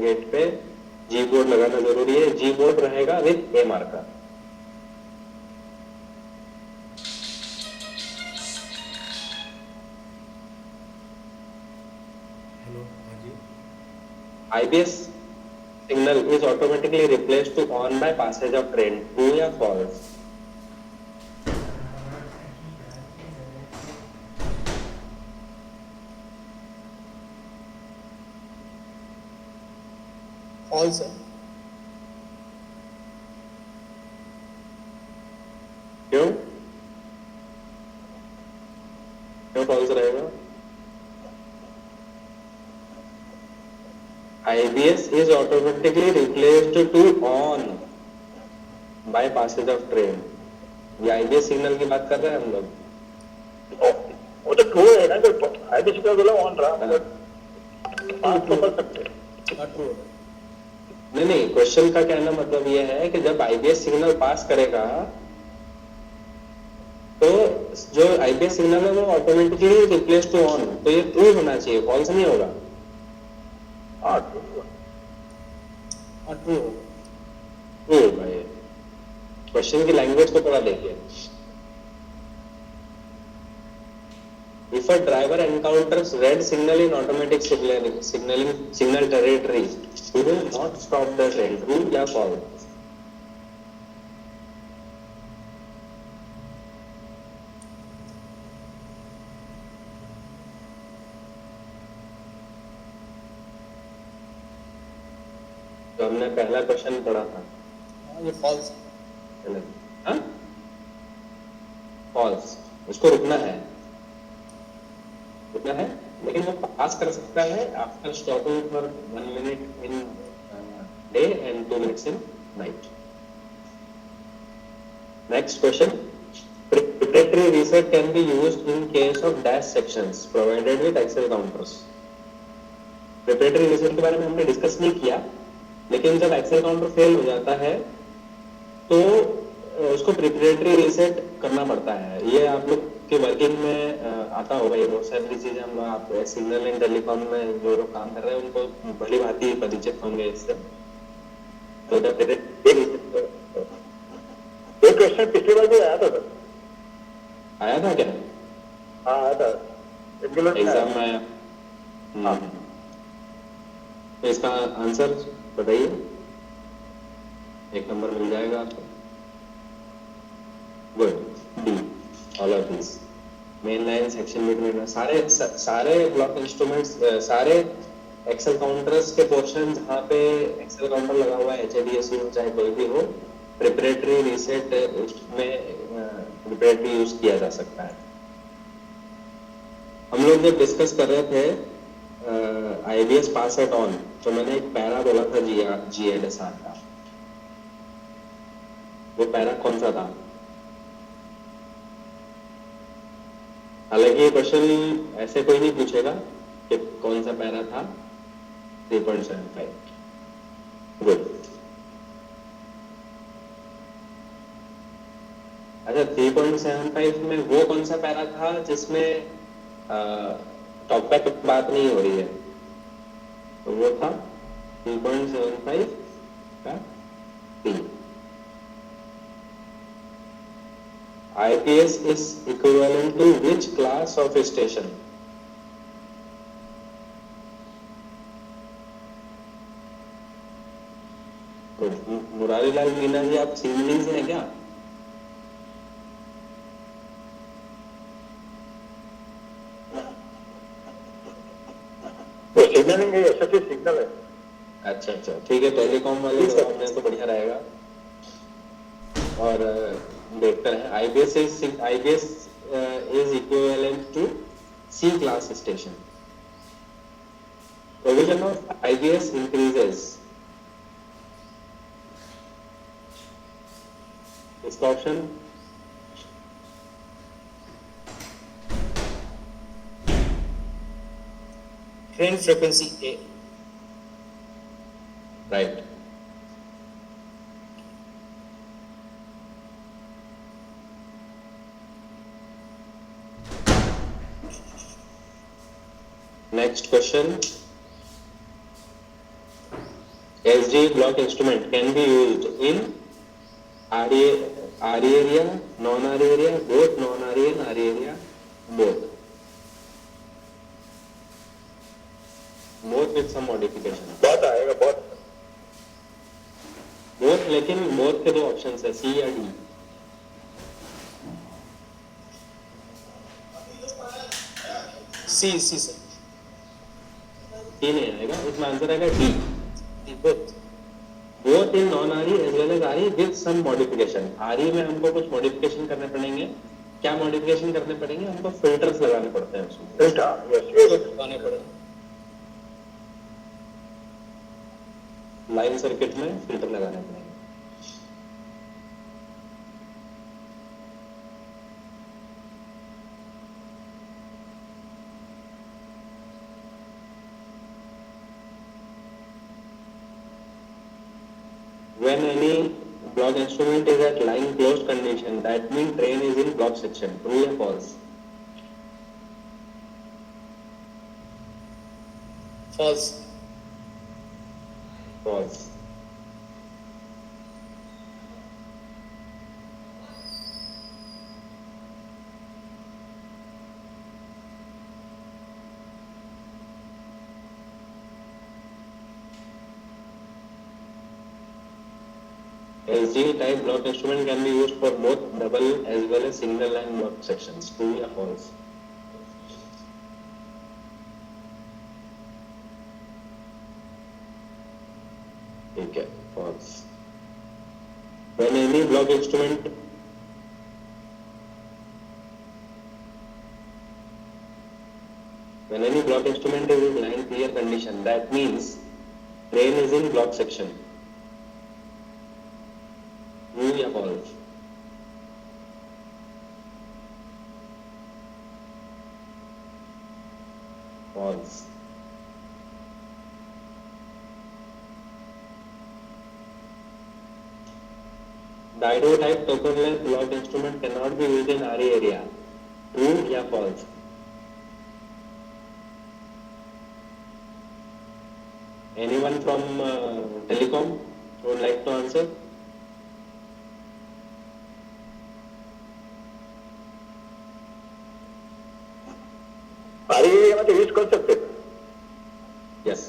Speaker 1: गेट पे जी बोर्ड लगाना जरूरी है। जी बोर्ड रहेगा विथ ए मार्कर।
Speaker 3: हेलो, हाँ जी।
Speaker 1: IBS signal is automatically replaced to on by passage of train. True या false?
Speaker 6: False है।
Speaker 1: क्यों? क्यों false रहेगा? IBS is automatically replaced to on by passage of train. ये IBS सिग्नल की बात कर रहे हैं हम लोग।
Speaker 2: वो तो ट्रू है ना, तो IBS का बोला ऑन रहा, मतलब आप तो कर सकते हैं।
Speaker 6: ट्रू।
Speaker 1: नहीं, क्वेश्चन का कहना मतलब ये है कि जब IBS सिग्नल पास करेगा तो जो IBS सिग्नल है वो ऑटोमेटिकली रिप्लेस टू ऑन, तो ये ट्रू होना चाहिए, फॉल्स नहीं होगा। ट्रू भाई, क्वेश्चन की लैंग्वेज को थोड़ा देखिए। If a driver encounters red signal in automatic signal territory, he will not stop the train. True या false? जो हमने पहला क्वेश्चन पढ़ा था,
Speaker 6: ये फॉल्स।
Speaker 1: हाँ फॉल्स, उसको रुकना है, लेकिन वो पास कर सकता है after stopping for 1 minute in day and 2 minutes in night. Next question, preparatory reset can be used in case of dash sections provided with Excel counters. preparatory reset के बारे में हमने डिस्कस नहीं किया, लेकिन जब Excel काउंटर फेल हो जाता है तो उसको preparatory reset करना पड़ता है. ये आप लोग के वर्किंग में आता होगा, ये बहुत सारी चीजें हम लोग, आप सिग्नल एंड टेलीकॉम में जो लोग काम कर रहे हैं उनको भली भांति परिचित होंगे इससे. तो
Speaker 2: ये क्वेश्चन पिछली बार भी आया था सर.
Speaker 1: आया था क्या?
Speaker 2: हाँ आया था,
Speaker 1: एग्जाम में आया. हाँ, तो इसका आंसर बताइए, 1 नंबर मिल जाएगा आपको. Good, D, all of this. Main line, section between, सारे ब्लॉक इंस्ट्रूमेंट्स, सारे एक्सेल काउंटर्स के पोर्शन जहाँ पे एक्सेल काउंटर लगा हुआ है, HADS हो चाहे कोई भी हो, प्रिपरेटरी रीसेट में प्रिपरेटरी यूज किया जा सकता है. हम लोग जब डिस्कस कर रहे थे IBS पास एट ऑन, तो मैंने एक पैरा बोला था GLSR का. वो पैरा कौन सा था? हालांकि ये क्वेश्चन ऐसे कोई नहीं पूछेगा कि कौन सा पैरा था. 3.75. गुड. अच्छा, 3.75 में वो कौन सा पैरा था जिसमें टॉकबैक की बात नहीं हो रही है? तो वो था 3.75 का P. IPS is equivalent to which class of station? तो मुरारी लाल मीना जी, आप सिग्नलिंग से हैं क्या?
Speaker 2: वो सिग्नलिंग है, SFC सिग्नल है.
Speaker 1: अच्छा अच्छा, ठीक है. टेलीकॉम वाले जवाब में तो बढ़िया रहेगा. और देखते हैं, IBS is equivalent to C class station. Provision of IBS increases. इसका option
Speaker 6: train frequency A.
Speaker 1: Right. Next question. SG block instrument can be used in RE area, non-RE area, both non-RE and RE area, both with some modification.
Speaker 2: बहुत आएगा, बहुत.
Speaker 1: both, लेकिन both के 2 options है, C या D.
Speaker 6: C sir.
Speaker 1: D नहीं आएगा, इसमें आंसर आएगा D.
Speaker 6: Both.
Speaker 1: both in non-RE as well as RE with some modification. RE में हमको कुछ modification करने पड़ेंगे. क्या modification करने पड़ेंगे? हमको filters लगाने पड़ते हैं उसमें.
Speaker 6: लगाने पड़े.
Speaker 1: लाइन सर्किट में फिल्टर लगाने पड़ेंगे. When any block instrument is at line closed condition, that means train is in block section. True or false?
Speaker 6: False.
Speaker 1: False. SG type block instrument can be used for both double as well as single line block sections. True or false? ठीक any block instrument, when any block instrument is in line clear condition, that means train is in block section. True या false? False. Diode type token length block instrument cannot be used in RE area. True या false? Anyone from telecom would like to answer?
Speaker 2: RE area में तो use कर सकते हैं।
Speaker 1: Yes.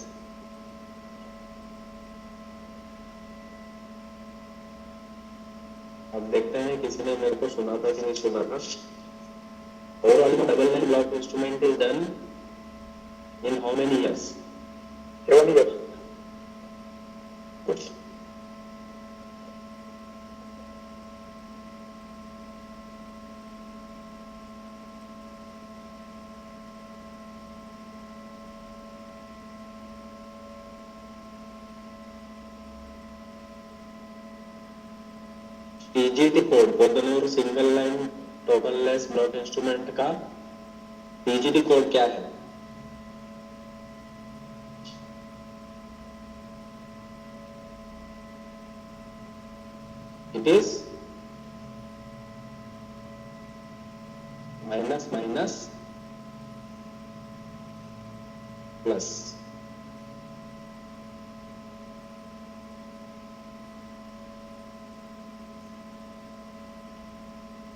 Speaker 1: अब देखते हैं किसी ने मेरे को सुना था कि नहीं सुना था। Overall double line block instrument is done in how many years?
Speaker 2: 7 years.
Speaker 1: Good. TGT code Podanur single line tokenless block instrument का TGT कोड क्या है? It is minus minus plus.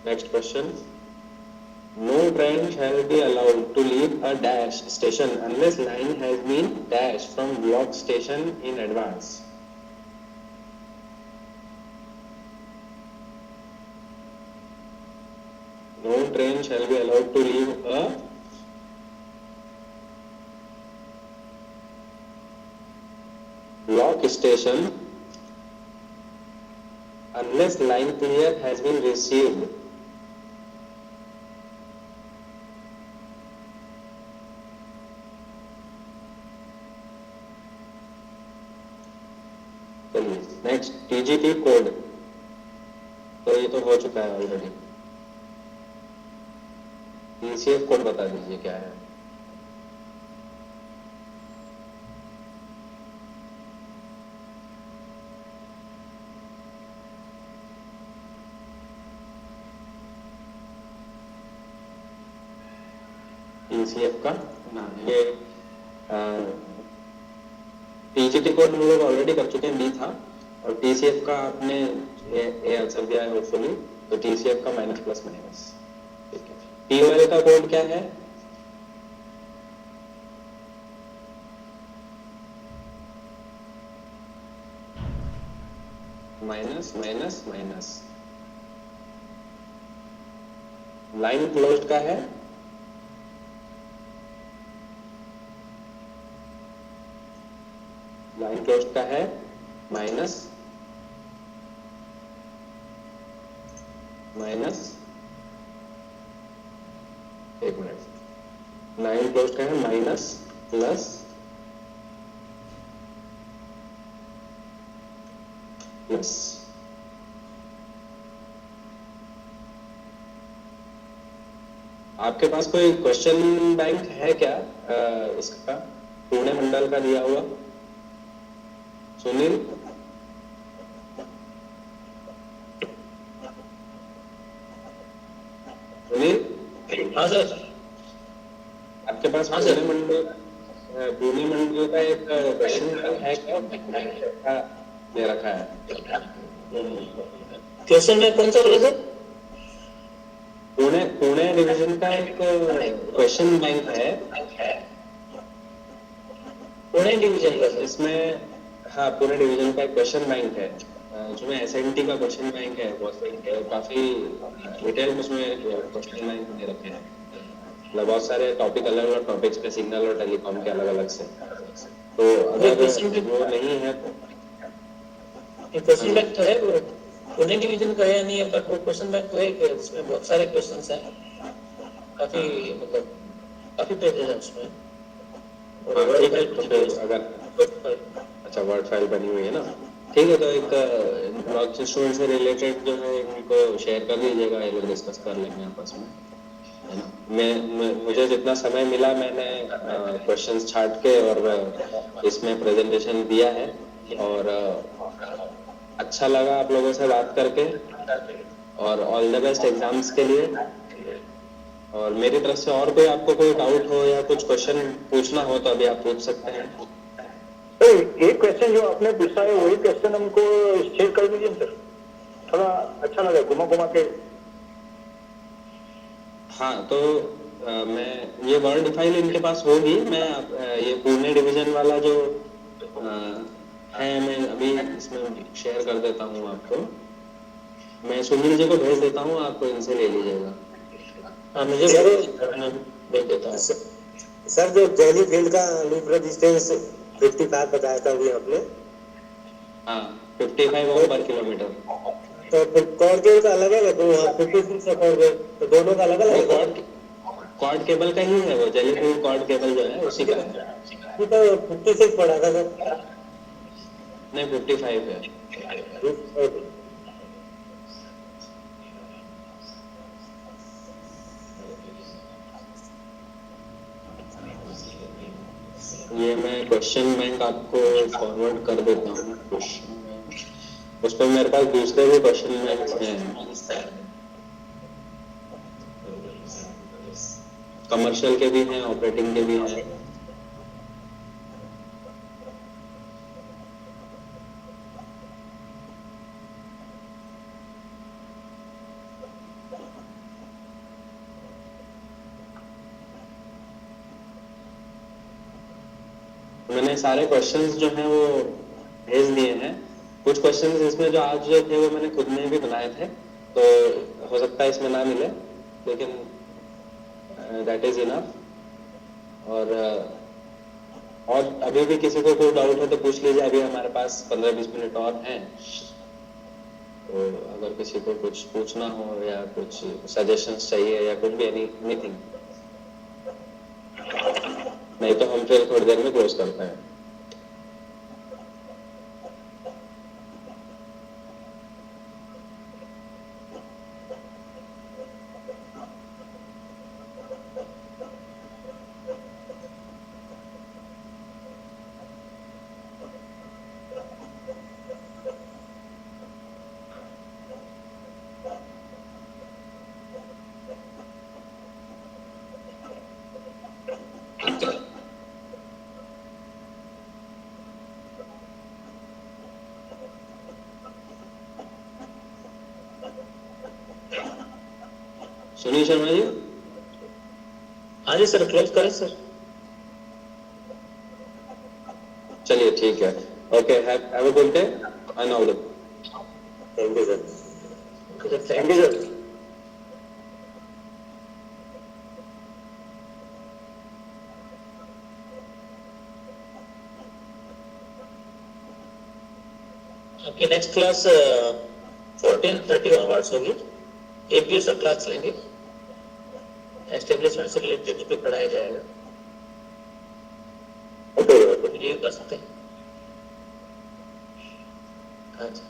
Speaker 1: Next question. No train shall be allowed to leave a dash station unless line has been dashed from block station in advance. No train shall be allowed to leave a block station unless line clear has been received. चलिए next TGT code, तो ये तो हो चुका है already. TCF code बता दीजिए क्या है? TCF का ये TGT कोड हम लोग ऑलरेडी कर चुके हैं, B था, और TCF का आपने ये आंसर दिया है होपफुली, तो TCF का माइनस प्लस माइनस। ठीक है, POL का कोड क्या है? Minus minus minus. Line closed का है लाइन क्लोज्ड का है माइनस माइनस, एक मिनट, लाइन क्लोज्ड का है माइनस प्लस प्लस। आपके पास कोई क्वेश्चन बैंक है क्या इसका पुणे मंडल का दिया हुआ? सुनील, सुनील,
Speaker 6: हाँ सर,
Speaker 1: आपके पास पुणे मंडल का एक क्वेश्चन है क्या दे रखा है?
Speaker 6: क्वेश्चन में कौन सा बोला सर?
Speaker 1: पुणे डिवीजन का एक क्वेश्चन बैंक है,
Speaker 6: पुणे डिवीजन का।
Speaker 1: इसमें हाँ पुणे डिवीजन का एक क्वेश्चन बैंक है, जो में SNT का क्वेश्चन बैंक है, बहुत काफी डिटेल में उसमें क्वेश्चन बैंक दे रखे हैं, मतलब बहुत सारे टॉपिक, अलग अलग टॉपिक्स पे, सिग्नल और टेलीकॉम के अलग अलग से। तो अगर वो नहीं है तो
Speaker 6: क्वेश्चन बैंक तो है वो पुणे डिवीजन का है नहीं है, बट वो क्वेश्चन बैंक तो है कि इसमें बहुत सारे क्वेश्चंस हैं, काफी मतलब काफी पेजेस हैं उसमें।
Speaker 1: हाँ ठीक है, तो फिर अगर अच्छा वर्ड फाइल बनी हुई है ना, ठीक है, तो एक ब्लॉक स्टूडेंट से रिलेटेड जो है इनको शेयर कर दीजिएगा, ये लोग डिस्कस कर लेंगे आपस में, है ना। मुझे जितना समय मिला मैंने क्वेश्चंस छांट के और इसमें प्रेजेंटेशन दिया है, और अच्छा लगा आप लोगों से बात करके, और ऑल द बेस्ट एग्जाम्स के लिए। और मेरी तरफ से और कोई आपको कोई डाउट हो या कुछ क्वेश्चन पूछना हो तो अभी आप पूछ सकते हैं।
Speaker 2: तो एक क्वेश्चन जो आपने पूछा है वही क्वेश्चन हमको शेयर कर दीजिए सर, थोड़ा अच्छा लगा घुमा घुमा के।
Speaker 1: हाँ तो मैं ये वर्ड फाइल इनके पास होगी, मैं ये पुणे डिवीजन वाला जो है मैं अभी इसमें शेयर कर देता हूँ आपको, मैं सुनील जी को भेज देता हूँ, आप इनसे ले लीजिएगा।
Speaker 6: हाँ मुझे भेज देता हूँ
Speaker 7: सर। जो दिल्ली फील्ड का लूप रेजिस्टेंस 55 बताया था अभी आपने,
Speaker 1: हाँ 55 ओम पर किलोमीटर।
Speaker 7: तो फिर कॉर्ड केबल का अलग है तो 56 है कॉर्ड केबल, तो दोनों का अलग अलग है।
Speaker 1: कॉर्ड केबल का ही है वो, जेलीफील्ड कॉर्ड केबल जो है उसी का है।
Speaker 7: ये तो 56 पड़ा था सर।
Speaker 1: नहीं 55 है। ये मैं क्वेश्चन बैंक आपको फॉरवर्ड कर देता हूँ, क्वेश्चन बैंक उस पर मेरे पास दूसरे भी क्वेश्चन बैंक हैं, कमर्शियल के भी हैं, ऑपरेटिंग के भी हैं। मैंने सारे क्वेश्चंस जो हैं वो भेज दिए हैं। कुछ क्वेश्चंस इसमें जो आज जो थे वो मैंने खुद ने भी बनाए थे, तो हो सकता है इसमें ना मिले, लेकिन दैट इज इनफ। और अभी भी किसी को कोई डाउट है तो पूछ लीजिए, अभी हमारे पास 15-20 मिनट और हैं, तो अगर किसी को कुछ पूछना हो या कुछ सजेशंस चाहिए या कुछ भी एनीथिंग, नहीं तो हम फिर थोड़ी देर में क्लोज करते हैं। सुनील शर्मा जी।
Speaker 6: हाँ जी सर, क्लोज करें सर।
Speaker 1: चलिए ठीक है, okay, have a good day and all the.
Speaker 7: Thank you sir.
Speaker 6: Thank you sir. आपकी नेक्स्ट क्लास 14:30 आवर्स होगी, एपीयू से क्लास लेंगे, एस्टेब्लिशमेंट से रिलेटेड पे पढ़ाया जाएगा। ओके, तो ये कर सकते हैं। अच्छा।